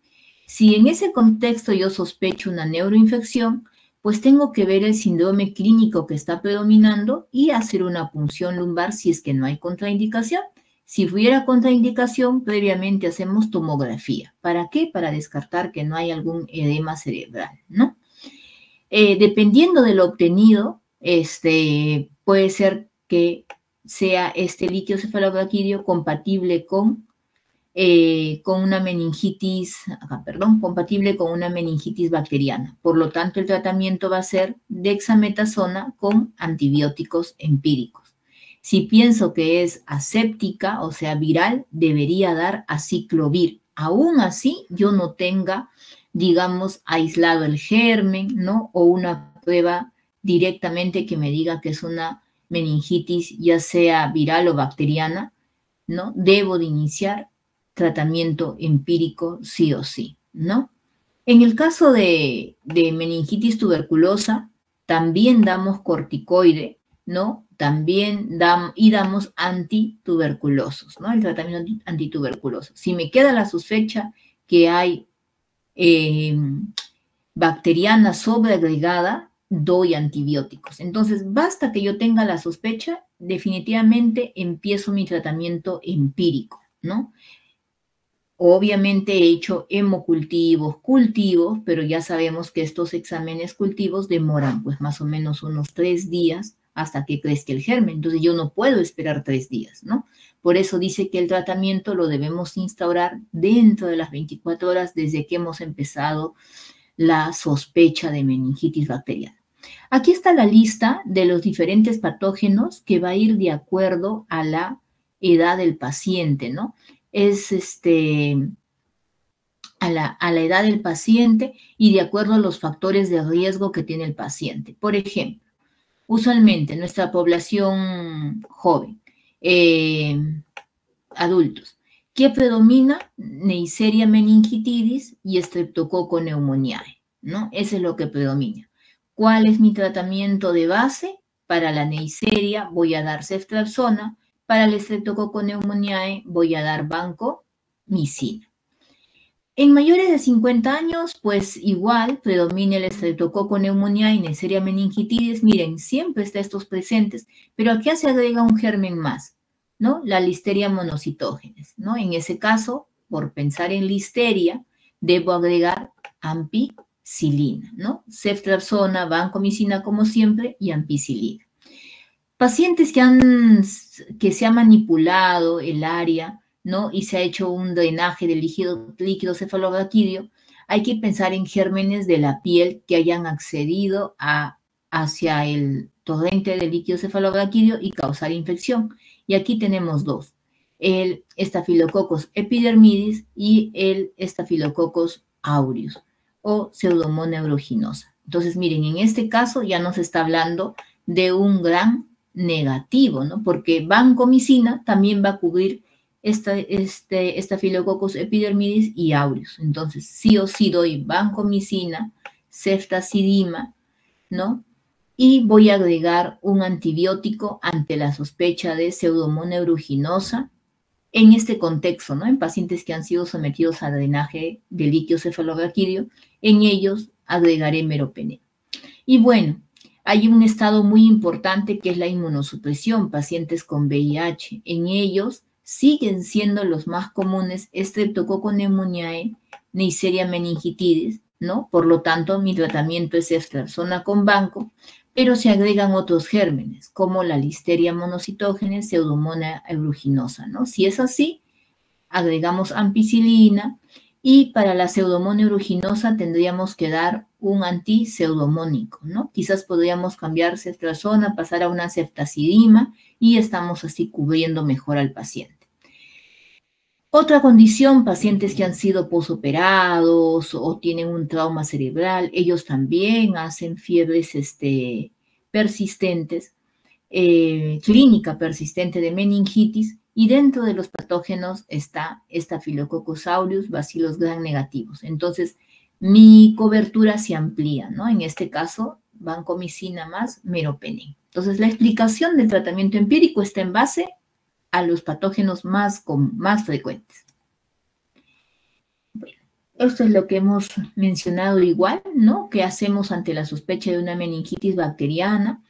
Si en ese contexto yo sospecho una neuroinfección, pues tengo que ver el síndrome clínico que está predominando y hacer una punción lumbar si es que no hay contraindicación. Si hubiera contraindicación, previamente hacemos tomografía. ¿Para qué? Para descartar que no hay algún edema cerebral, ¿no? Dependiendo de lo obtenido, puede ser que sea este líquido cefalorraquídeo compatible con una meningitis, compatible con una meningitis bacteriana. Por lo tanto, el tratamiento va a ser dexametasona con antibióticos empíricos. Si pienso que es aséptica, o sea, viral, debería dar aciclovir. Aún así, yo no tenga, digamos, aislado el germen, ¿no? O una prueba directamente que me diga que es una meningitis, ya sea viral o bacteriana, ¿no? Debo de iniciar tratamiento empírico sí o sí, ¿no? En el caso de meningitis tuberculosa, también damos corticoide, ¿no? También damos antituberculosos, ¿no? El tratamiento antituberculoso. Si me queda la sospecha que hay bacteriana sobreagregada, doy antibióticos. Entonces, basta que yo tenga la sospecha, definitivamente empiezo mi tratamiento empírico, ¿no? Obviamente he hecho hemocultivos, cultivos, pero ya sabemos que estos exámenes cultivos demoran pues más o menos unos 3 días hasta que crezca el germen. Entonces yo no puedo esperar 3 días, ¿no? Por eso dice que el tratamiento lo debemos instaurar dentro de las 24 horas desde que hemos empezado la sospecha de meningitis bacteriana. Aquí está la lista de los diferentes patógenos que va a ir de acuerdo a la edad del paciente, ¿no? Es a la edad del paciente y de acuerdo a los factores de riesgo que tiene el paciente. Por ejemplo, usualmente nuestra población joven, adultos, ¿qué predomina? Neisseria meningitidis y Streptococcus pneumoniae, ¿no? Eso es lo que predomina. ¿Cuál es mi tratamiento de base? Para la Neisseria voy a dar ceftriaxona, para el Streptococcus pneumoniae voy a dar vancomicina. En mayores de 50 años, pues igual predomina el Streptococcus pneumoniae y Neisseria meningitidis. Miren, siempre está estos presentes, pero aquí se agrega un germen más, ¿no? La Listeria monocytogenes, ¿no? En ese caso, por pensar en listeria, debo agregar ampicilina, ¿no? Ceftriaxona, vancomicina como siempre y ampicilina. Pacientes que se ha manipulado el área, ¿no? Y se ha hecho un drenaje del líquido cefalorraquídeo, hay que pensar en gérmenes de la piel que hayan accedido hacia el torrente del líquido cefalorraquídeo y causar infección. Y aquí tenemos 2, el Staphylococcus epidermidis y el Staphylococcus aureus o Pseudomonas aeruginosa. Entonces, miren, en este caso ya nos está hablando de un gran negativo, ¿no? Porque vancomicina también va a cubrir Staphylococcus epidermidis y aureus. Entonces, sí o sí doy vancomicina, ceftazidima, ¿no? Y voy a agregar un antibiótico ante la sospecha de Pseudomonas aeruginosa en este contexto, ¿no? En pacientes que han sido sometidos a drenaje de líquido cefalorraquídeo, en ellos agregaré meropenem. Y bueno, hay un estado muy importante que es la inmunosupresión, pacientes con VIH. En ellos siguen siendo los más comunes Streptococcus pneumoniae, Neisseria meningitidis, ¿no? Por lo tanto, mi tratamiento es ceftriaxona con vanco, pero se agregan otros gérmenes, como la Listeria monocytogenes, Pseudomonas aeruginosa, ¿no? Si es así, agregamos ampicilina Y para la pseudomonia aeruginosa tendríamos que dar un antipseudomónico, ¿no? Quizás podríamos cambiar ceftriaxona, pasar a una ceftazidima y estamos así cubriendo mejor al paciente. Otra condición, pacientes que han sido posoperados o tienen un trauma cerebral, ellos también hacen fiebres persistentes, clínica persistente de meningitis, y dentro de los patógenos está Staphylococcus aureus, bacilos gram negativos. Entonces, mi cobertura se amplía, ¿no? En este caso, vancomicina más meropenem. Entonces, la explicación del tratamiento empírico está en base a los patógenos más frecuentes. Bueno, esto es lo que hemos mencionado igual, ¿no? ¿Qué hacemos ante la sospecha de una meningitis bacteriana?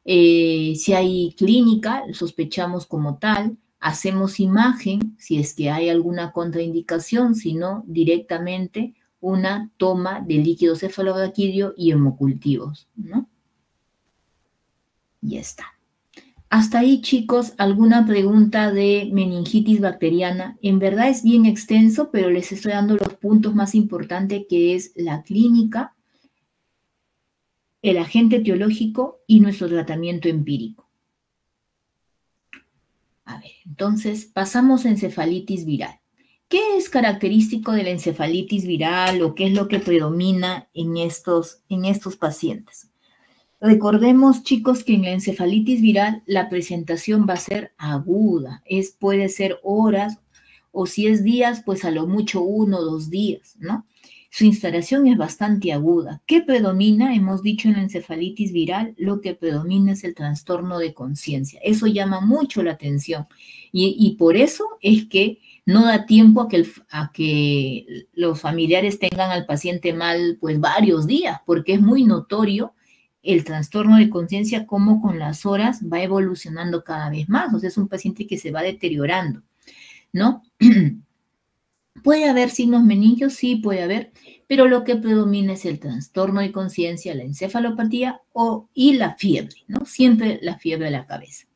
Si hay clínica, sospechamos como tal, hacemos imagen si es que hay alguna contraindicación, si no, directamente una toma de líquido cefalorraquídeo y hemocultivos, ¿no? Ya está. Hasta ahí, chicos, ¿alguna pregunta de meningitis bacteriana? En verdad es bien extenso, pero les estoy dando los puntos más importantes, que es la clínica, el agente etiológico y nuestro tratamiento empírico. A ver, entonces pasamos a encefalitis viral. ¿Qué es característico de la encefalitis viral o qué es lo que predomina en estos pacientes? Recordemos, chicos, que en la encefalitis viral la presentación va a ser aguda, puede ser horas, o si es días, pues a lo mucho 1 o 2 días, ¿no? Su instalación es bastante aguda. ¿Qué predomina? Hemos dicho en la encefalitis viral, lo que predomina es el trastorno de conciencia. Eso llama mucho la atención y por eso es que no da tiempo a que los familiares tengan al paciente mal pues varios días, porque es muy notorio el trastorno de conciencia como con las horas va evolucionando cada vez más. O sea, es un paciente que se va deteriorando, ¿no? ¿Puede haber signos meningios? Sí, puede haber, pero lo que predomina es el trastorno de conciencia, la encefalopatía y la fiebre, ¿no? Siempre la fiebre de la cabeza.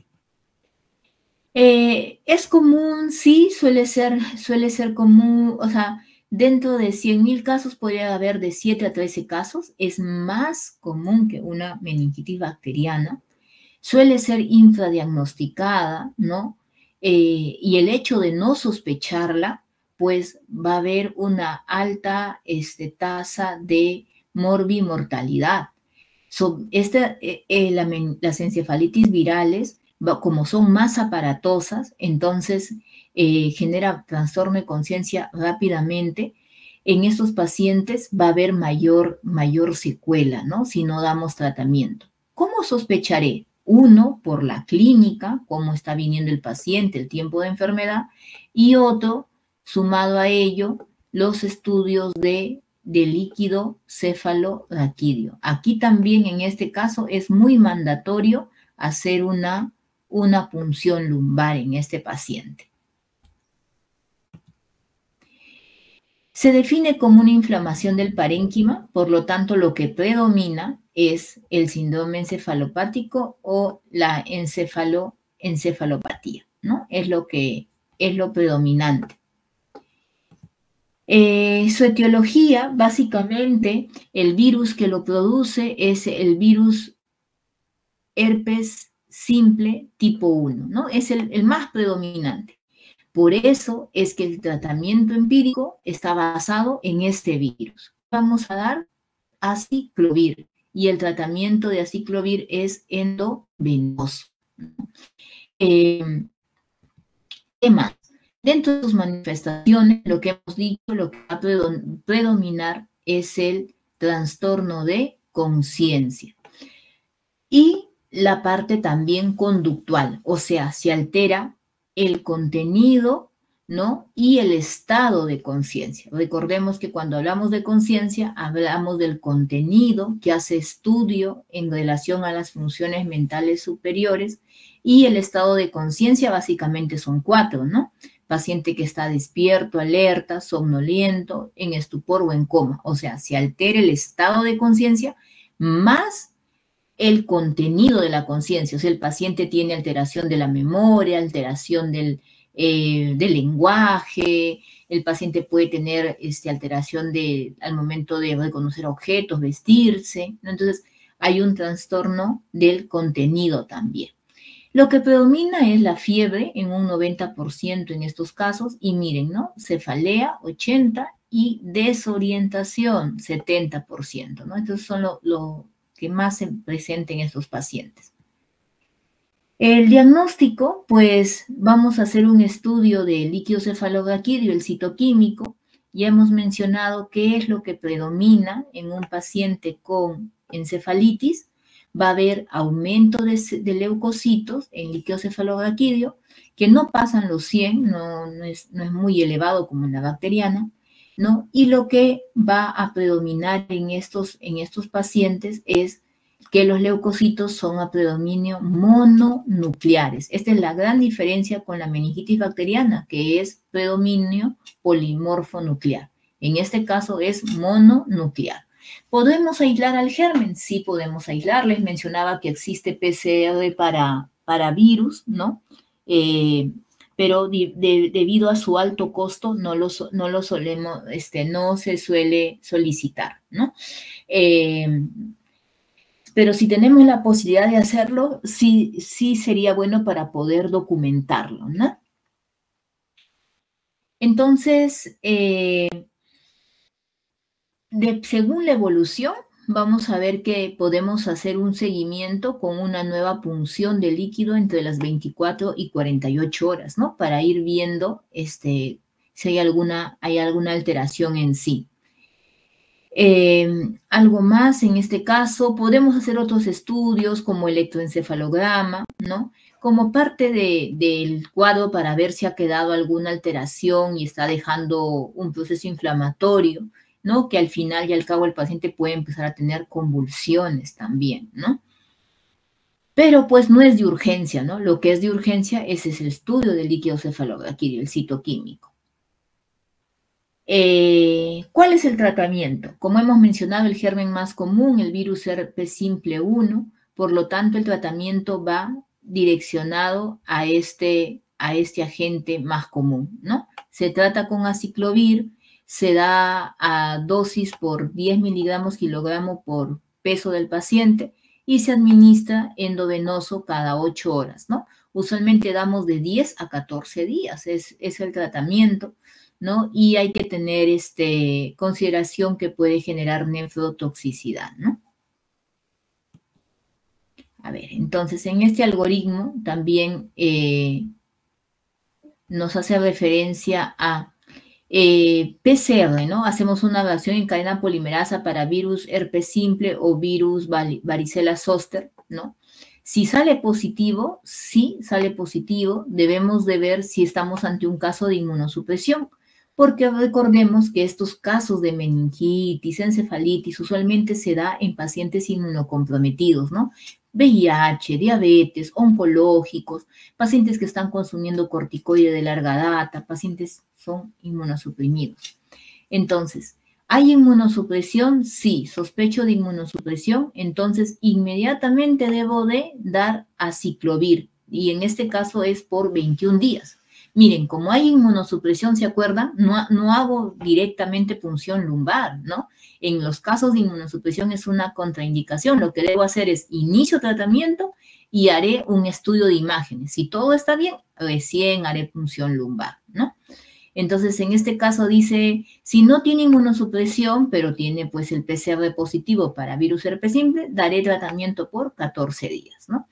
¿Es común? Sí, suele ser común, o sea, dentro de 100.000 casos podría haber de 7 a 13 casos, es más común que una meningitis bacteriana, suele ser infradiagnosticada, ¿no? Y el hecho de no sospecharla, pues va a haber una alta tasa de morbimortalidad. Las encefalitis virales, como son más aparatosas, entonces genera trastorno de conciencia rápidamente. En estos pacientes va a haber mayor secuela, ¿no? Si no damos tratamiento. ¿Cómo sospecharé? Uno, por la clínica, cómo está viniendo el paciente, el tiempo de enfermedad, y otro, sumado a ello, los estudios de líquido cefalorraquídeo. Aquí también, en este caso, es muy mandatorio hacer una punción lumbar en este paciente. Se define como una inflamación del parénquima, por lo tanto, lo que predomina es el síndrome encefalopático o la encefalopatía, ¿no? Es lo predominante. Su etiología, básicamente, el virus que lo produce es el virus herpes simple tipo 1, ¿no? Es el más predominante. Por eso es que el tratamiento empírico está basado en este virus. Vamos a dar aciclovir y el tratamiento de aciclovir es endovenoso. ¿Qué más? Dentro de sus manifestaciones, lo que hemos dicho, lo que va a predominar es el trastorno de conciencia. Y la parte también conductual, o sea, se altera el contenido, ¿no? Y el estado de conciencia. Recordemos que cuando hablamos de conciencia, hablamos del contenido que hace estudio en relación a las funciones mentales superiores, y el estado de conciencia básicamente son 4, ¿no? Paciente que está despierto, alerta, somnoliento, en estupor o en coma. O sea, se altera el estado de conciencia más el contenido de la conciencia. O sea, el paciente tiene alteración de la memoria, alteración del del lenguaje, el paciente puede tener alteración al momento de reconocer objetos, vestirse, ¿no? Entonces, hay un trastorno del contenido también. Lo que predomina es la fiebre en un 90% en estos casos, y miren, ¿no? Cefalea, 80%, y desorientación, 70%, ¿no? Entonces son lo que más se presenta en estos pacientes. El diagnóstico, pues vamos a hacer un estudio del líquido cefalorraquídeo, el citoquímico. Ya hemos mencionado qué es lo que predomina en un paciente con encefalitis. Va a haber aumento de leucocitos en líquido cefalorraquídeo, que no pasan los 100, no es muy elevado como en la bacteriana, ¿no? Y lo que va a predominar en estos pacientes es que los leucocitos son a predominio mononucleares. Esta es la gran diferencia con la meningitis bacteriana, que es predominio polimorfo nuclear. En este caso es mononuclear. ¿Podemos aislar al germen? Sí podemos aislar. Les mencionaba que existe PCR para virus, ¿no? Pero debido a su alto costo no lo solemos, no se suele solicitar, ¿no? Pero si tenemos la posibilidad de hacerlo, sí sería bueno para poder documentarlo, ¿no? Entonces, según la evolución, vamos a ver que podemos hacer un seguimiento con una nueva punción de líquido entre las 24 y 48 horas, ¿no? Para ir viendo si hay alguna alteración en sí. Algo más en este caso, podemos hacer otros estudios como electroencefalograma, ¿no? Como parte del cuadro para ver si ha quedado alguna alteración y está dejando un proceso inflamatorio, ¿no? Que al final y al cabo el paciente puede empezar a tener convulsiones también, ¿no? Pero pues no es de urgencia, ¿no? Lo que es de urgencia es el estudio del líquido cefalorraquídeo, el citoquímico. ¿Cuál es el tratamiento? Como hemos mencionado, el germen más común, el virus herpes simple 1, por lo tanto el tratamiento va direccionado a este agente más común, ¿no? Se trata con aciclovir, se da a dosis por 10 miligramos kilogramo por peso del paciente y se administra endovenoso cada 8 horas, ¿no? Usualmente damos de 10 a 14 días, es el tratamiento, ¿no? Y hay que tener consideración que puede generar nefrotoxicidad, ¿no? A ver, entonces en este algoritmo también nos hace referencia a PCR, ¿no? Hacemos una reacción en cadena polimerasa para virus herpes simple o virus varicela zoster, ¿no? Si sale positivo, debemos de ver si estamos ante un caso de inmunosupresión, porque recordemos que estos casos de meningitis, encefalitis, usualmente se da en pacientes inmunocomprometidos, ¿no? VIH, diabetes, oncológicos, pacientes que están consumiendo corticoide de larga data, pacientes son inmunosuprimidos. Entonces, ¿hay inmunosupresión? Sí, sospecho de inmunosupresión, entonces inmediatamente debo de dar aciclovir, y en este caso es por 21 días. Miren, como hay inmunosupresión, ¿se acuerdan? No hago directamente punción lumbar, ¿no? En los casos de inmunosupresión es una contraindicación. Lo que debo hacer es inicio tratamiento y haré un estudio de imágenes. Si todo está bien, recién haré punción lumbar, ¿no? Entonces, en este caso dice, si no tiene inmunosupresión, pero tiene pues el PCR positivo para virus herpes simple, daré tratamiento por 14 días, ¿no?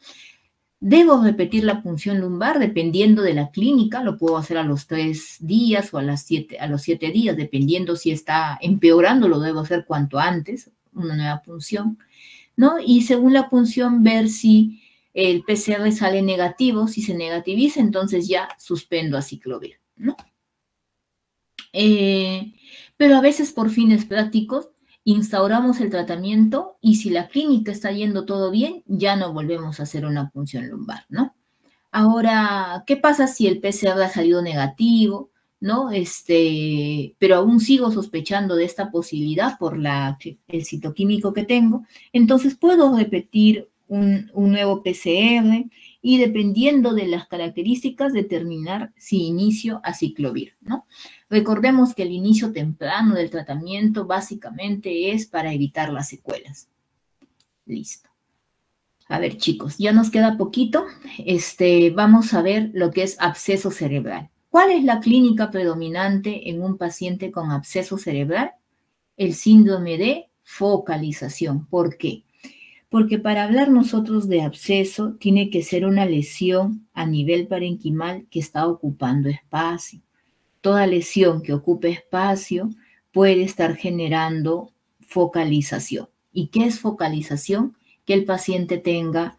Debo repetir la punción lumbar dependiendo de la clínica, lo puedo hacer a los 3 días o a los 7 días, dependiendo si está empeorando, lo debo hacer cuanto antes, una nueva punción, ¿no? Y según la punción ver si el PCR sale negativo, si se negativiza, entonces ya suspendo aciclovir, ¿no? Pero a veces por fines prácticos instauramos el tratamiento y si la clínica está yendo todo bien, ya no volvemos a hacer una punción lumbar, ¿no? Ahora, ¿qué pasa si el PCR ha salido negativo, ¿no? Pero aún sigo sospechando de esta posibilidad por el citoquímico que tengo? Entonces puedo repetir un nuevo PCR y dependiendo de las características determinar si inicio aciclovir, ¿no? Recordemos que el inicio temprano del tratamiento básicamente es para evitar las secuelas. Listo. A ver, chicos, ya nos queda poquito. Vamos a ver lo que es absceso cerebral. ¿Cuál es la clínica predominante en un paciente con absceso cerebral? El síndrome de focalización. ¿Por qué? Porque para hablar nosotros de absceso, tiene que ser una lesión a nivel parenquimal que está ocupando espacio. Toda lesión que ocupe espacio puede estar generando focalización. ¿Y qué es focalización? Que el paciente tenga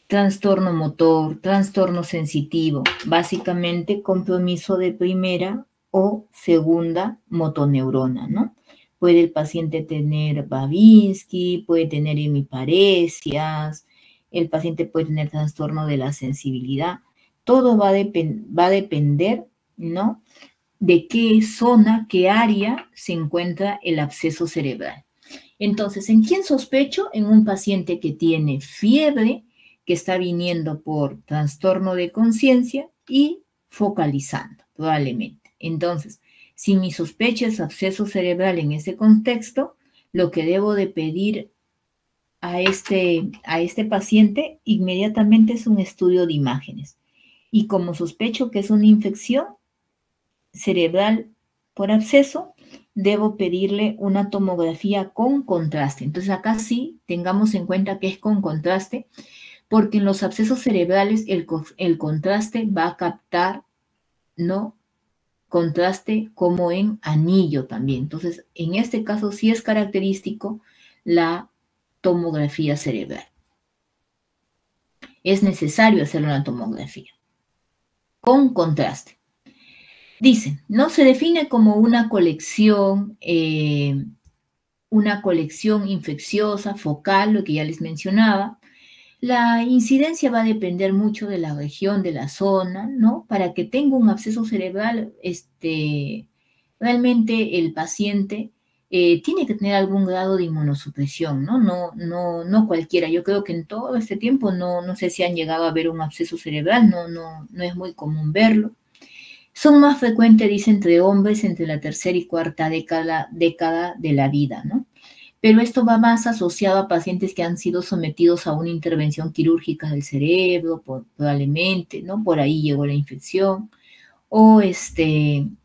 trastorno motor, trastorno sensitivo, básicamente compromiso de primera o segunda motoneurona, ¿no? Puede el paciente tener Babinski, puede tener hemiparesias, el paciente puede tener trastorno de la sensibilidad. Todo va a depender, ¿no?, de qué zona, qué área se encuentra el absceso cerebral. Entonces, ¿en quién sospecho? En un paciente que tiene fiebre, que está viniendo por trastorno de conciencia y focalizando, probablemente. Entonces, si mi sospecha es absceso cerebral en ese contexto, lo que debo de pedir a este paciente inmediatamente es un estudio de imágenes. Y como sospecho que es una infección cerebral por absceso, debo pedirle una tomografía con contraste. Entonces, acá sí tengamos en cuenta que es con contraste, porque en los abscesos cerebrales el contraste va a captar, ¿no?, contraste como en anillo también. Entonces, en este caso sí es característico la tomografía cerebral. Es necesario hacer una tomografía con contraste. Dice, no se define como una colección infecciosa, focal, lo que ya les mencionaba. La incidencia va a depender mucho de la región, de la zona, ¿no? Para que tenga un absceso cerebral, realmente el paciente tiene que tener algún grado de inmunosupresión, ¿no? No cualquiera. Yo creo que en todo este tiempo no sé si han llegado a ver un absceso cerebral, no es muy común verlo. Son más frecuentes, dice, entre hombres entre la tercera y cuarta década de la vida, ¿no? Pero esto va más asociado a pacientes que han sido sometidos a una intervención quirúrgica del cerebro, probablemente, ¿no? Por ahí llegó la infección. O en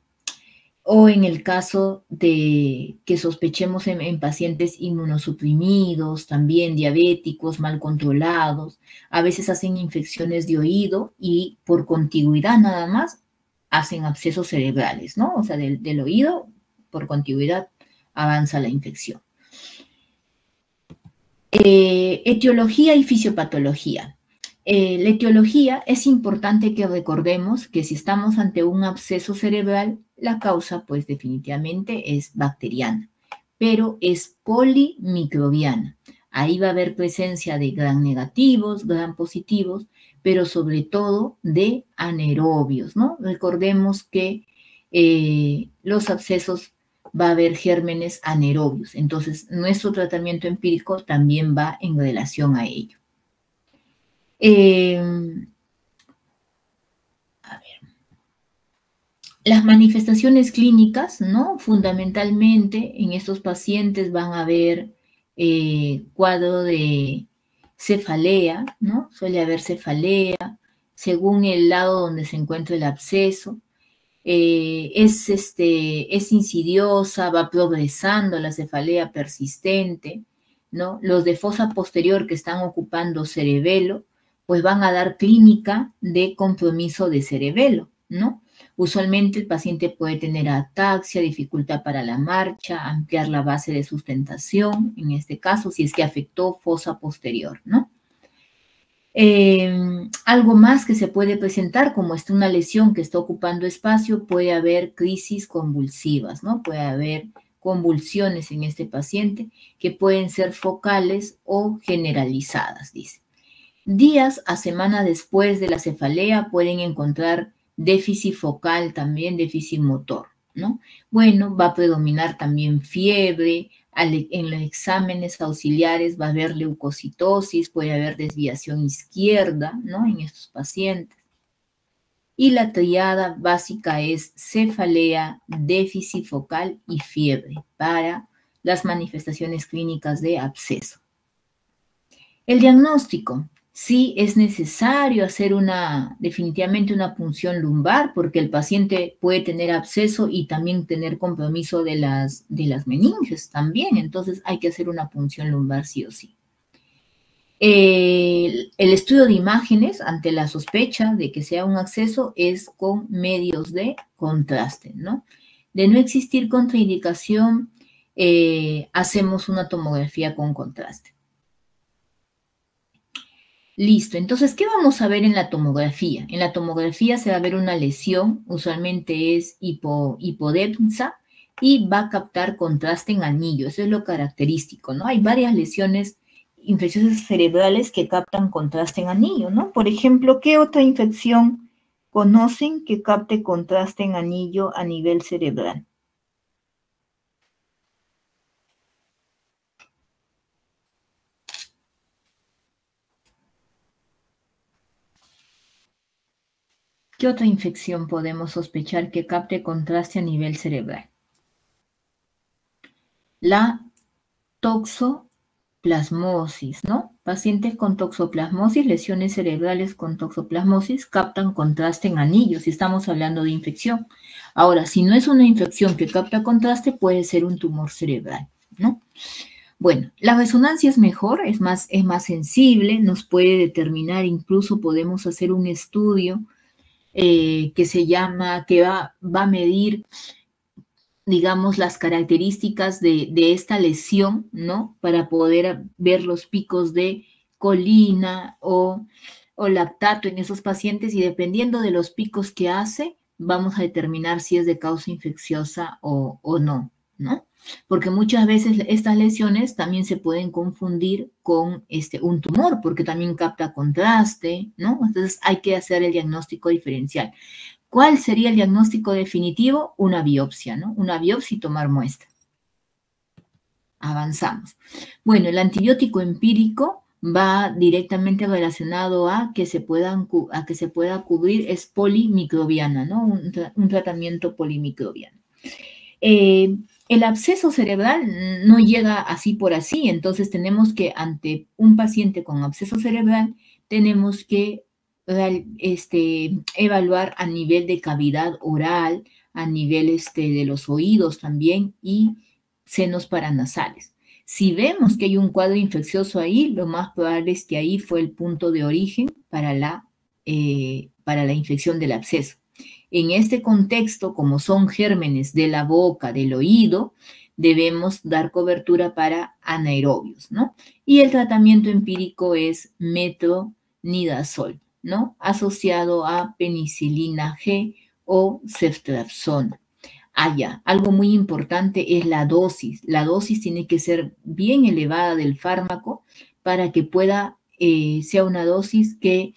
el caso de que sospechemos en pacientes inmunosuprimidos, también diabéticos, mal controlados, a veces hacen infecciones de oído y por contigüidad nada más hacen abscesos cerebrales, ¿no? O sea, del oído, por contigüidad, avanza la infección. Etiología y fisiopatología. La etiología es importante que recordemos que si estamos ante un absceso cerebral, la causa, pues definitivamente es bacteriana, pero es polimicrobiana. Ahí va a haber presencia de gram negativos, gram positivos, pero sobre todo de anaerobios, ¿no? Recordemos que los abscesos va a haber gérmenes anaerobios. Entonces, nuestro tratamiento empírico también va en relación a ello. A ver. Las manifestaciones clínicas, ¿no? Fundamentalmente en estos pacientes van a haber cuadro de cefalea, ¿no? Suele haber cefalea según el lado donde se encuentra el absceso. Es insidiosa, va progresando la cefalea persistente, ¿no? Los de fosa posterior que están ocupando cerebelo, pues van a dar clínica de compromiso de cerebelo, ¿no? Usualmente el paciente puede tener ataxia, dificultad para la marcha, ampliar la base de sustentación, en este caso, si es que afectó fosa posterior, ¿no? Algo más que se puede presentar, como una lesión que está ocupando espacio, puede haber crisis convulsivas, ¿no? Puede haber convulsiones en este paciente que pueden ser focales o generalizadas, dice. Días a semana después de la cefalea pueden encontrar déficit focal también, déficit motor, ¿no? Bueno, va a predominar también fiebre, En los exámenes auxiliares va a haber leucocitosis, puede haber desviación izquierda, ¿no? En estos pacientes. Y la triada básica es cefalea, déficit focal y fiebre para las manifestaciones clínicas de absceso. El diagnóstico. Sí es necesario hacer definitivamente una punción lumbar porque el paciente puede tener absceso y también tener compromiso de las meninges también. Entonces hay que hacer una punción lumbar sí o sí. El estudio de imágenes ante la sospecha de que sea un absceso es con medios de contraste, ¿no? De no existir contraindicación, hacemos una tomografía con contraste. Listo, entonces, ¿qué vamos a ver en la tomografía? En la tomografía se va a ver una lesión, usualmente es hipodensa, y va a captar contraste en anillo, eso es lo característico, ¿no? Hay varias lesiones infecciosas cerebrales que captan contraste en anillo, ¿no? Por ejemplo, ¿qué otra infección conocen que capte contraste en anillo a nivel cerebral? ¿Qué otra infección podemos sospechar que capte contraste a nivel cerebral? La toxoplasmosis, ¿no? Pacientes con toxoplasmosis, lesiones cerebrales con toxoplasmosis, captan contraste en anillos, si estamos hablando de infección. Ahora, si no es una infección que capta contraste, puede ser un tumor cerebral, ¿no? Bueno, la resonancia es mejor, es más sensible, nos puede determinar, incluso podemos hacer un estudio que se llama, que va a medir, digamos, las características de esta lesión, ¿no? Para poder ver los picos de colina o lactato en esos pacientes y dependiendo de los picos que hace, vamos a determinar si es de causa infecciosa o no, ¿no? Porque muchas veces estas lesiones también se pueden confundir con un tumor, porque también capta contraste, ¿no? Entonces hay que hacer el diagnóstico diferencial. ¿Cuál sería el diagnóstico definitivo? Una biopsia, ¿no? Una biopsia y tomar muestra. Avanzamos. Bueno, el antibiótico empírico va directamente relacionado a que se pueda cubrir, es polimicrobiana, ¿no? Un tratamiento polimicrobiano. El absceso cerebral no llega así por así, entonces tenemos que, ante un paciente con absceso cerebral, tenemos que evaluar a nivel de cavidad oral, a nivel de los oídos también y senos paranasales. Si vemos que hay un cuadro infeccioso ahí, lo más probable es que ahí fue el punto de origen para la infección del absceso. En este contexto, como son gérmenes de la boca, del oído, debemos dar cobertura para anaerobios, ¿no? Y el tratamiento empírico es metronidazol, ¿no? Asociado a penicilina G o ceftriaxona. Algo muy importante es la dosis. La dosis tiene que ser bien elevada del fármaco para que sea una dosis que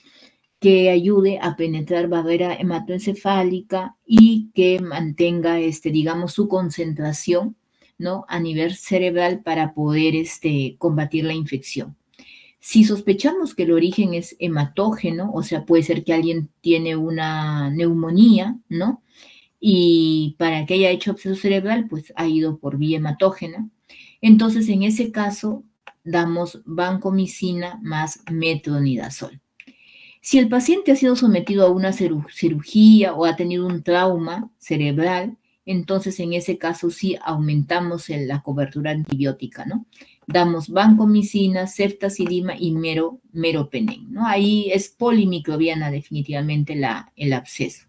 ayude a penetrar barrera hematoencefálica y que mantenga, digamos, su concentración, ¿no? A nivel cerebral para poder combatir la infección. Si sospechamos que el origen es hematógeno, o sea, puede ser que alguien tiene una neumonía, ¿no? Y para que haya hecho absceso cerebral, pues ha ido por vía hematógena. Entonces, en ese caso, damos vancomicina más metronidazol. Si el paciente ha sido sometido a una cirugía o ha tenido un trauma cerebral, entonces en ese caso sí aumentamos la cobertura antibiótica, ¿no? Damos vancomicina, ceftazidima y meropenem, ¿no? Ahí es polimicrobiana definitivamente el absceso.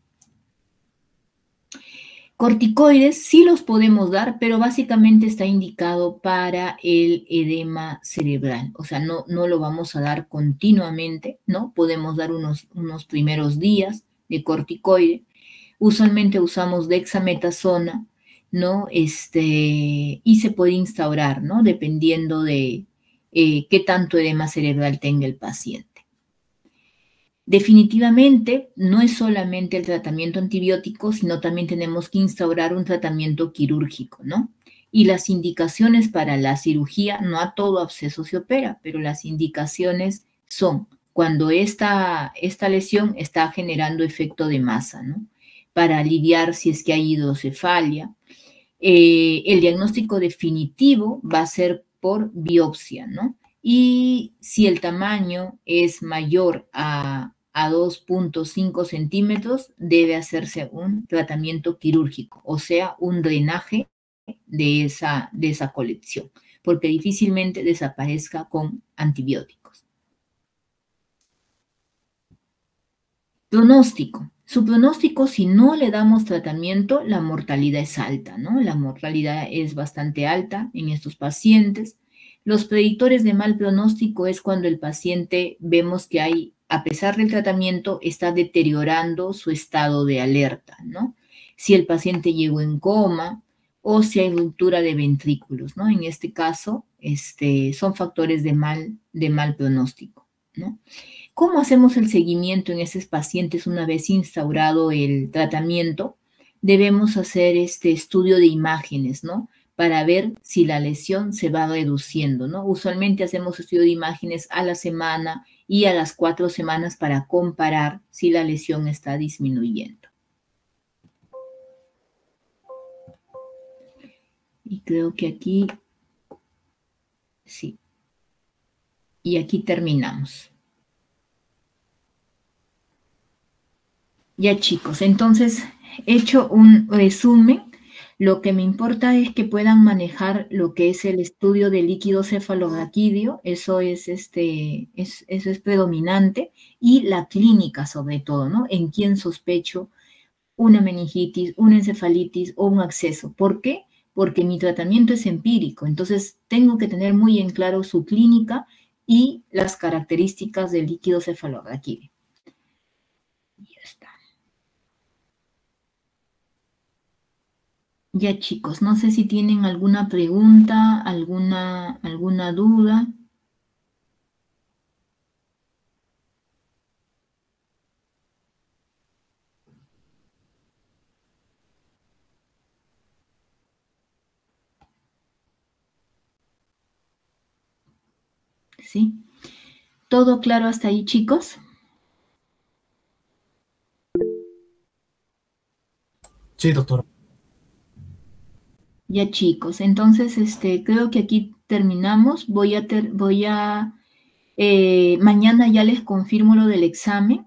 Corticoides sí los podemos dar, pero básicamente está indicado para el edema cerebral. O sea, no lo vamos a dar continuamente, ¿no? Podemos dar unos primeros días de corticoide. Usualmente usamos dexametasona, ¿no? Y se puede instaurar, ¿no? Dependiendo de qué tanto edema cerebral tenga el paciente. Definitivamente, no es solamente el tratamiento antibiótico, sino también tenemos que instaurar un tratamiento quirúrgico, ¿no? Y las indicaciones para la cirugía, no a todo absceso se opera, pero las indicaciones son cuando esta lesión está generando efecto de masa, ¿no? Para aliviar si es que hay hidrocefalia. El diagnóstico definitivo va a ser por biopsia, ¿no? Y si el tamaño es mayor a 2.5 centímetros, debe hacerse un tratamiento quirúrgico, o sea, un drenaje de esa colección, porque difícilmente desaparezca con antibióticos. Pronóstico. Su pronóstico, si no le damos tratamiento, la mortalidad es alta, ¿no? La mortalidad es bastante alta en estos pacientes. Los predictores de mal pronóstico es cuando el paciente vemos que hay, a pesar del tratamiento, está deteriorando su estado de alerta, ¿no? Si el paciente llegó en coma o si hay ruptura de ventrículos, ¿no? En este caso, son factores de mal pronóstico, ¿no? ¿Cómo hacemos el seguimiento en esos pacientes una vez instaurado el tratamiento? Debemos hacer este estudio de imágenes, ¿no? Para ver si la lesión se va reduciendo, ¿no? Usualmente hacemos estudio de imágenes a la semana y a las 4 semanas para comparar si la lesión está disminuyendo. Y creo que aquí, sí. Y aquí terminamos. Ya chicos, entonces he hecho un resumen. Lo que me importa es que puedan manejar lo que es el estudio del líquido cefalorraquídeo, eso es predominante, y la clínica sobre todo, ¿no? En quién sospecho una meningitis, una encefalitis o un absceso. ¿Por qué? Porque mi tratamiento es empírico, entonces tengo que tener muy en claro su clínica y las características del líquido cefalorraquídeo. Ya está. Ya chicos, no sé si tienen alguna pregunta, alguna duda. ¿Sí? ¿Todo claro hasta ahí, chicos? Sí, doctora. Ya chicos, entonces creo que aquí terminamos. Mañana ya les confirmo lo del examen.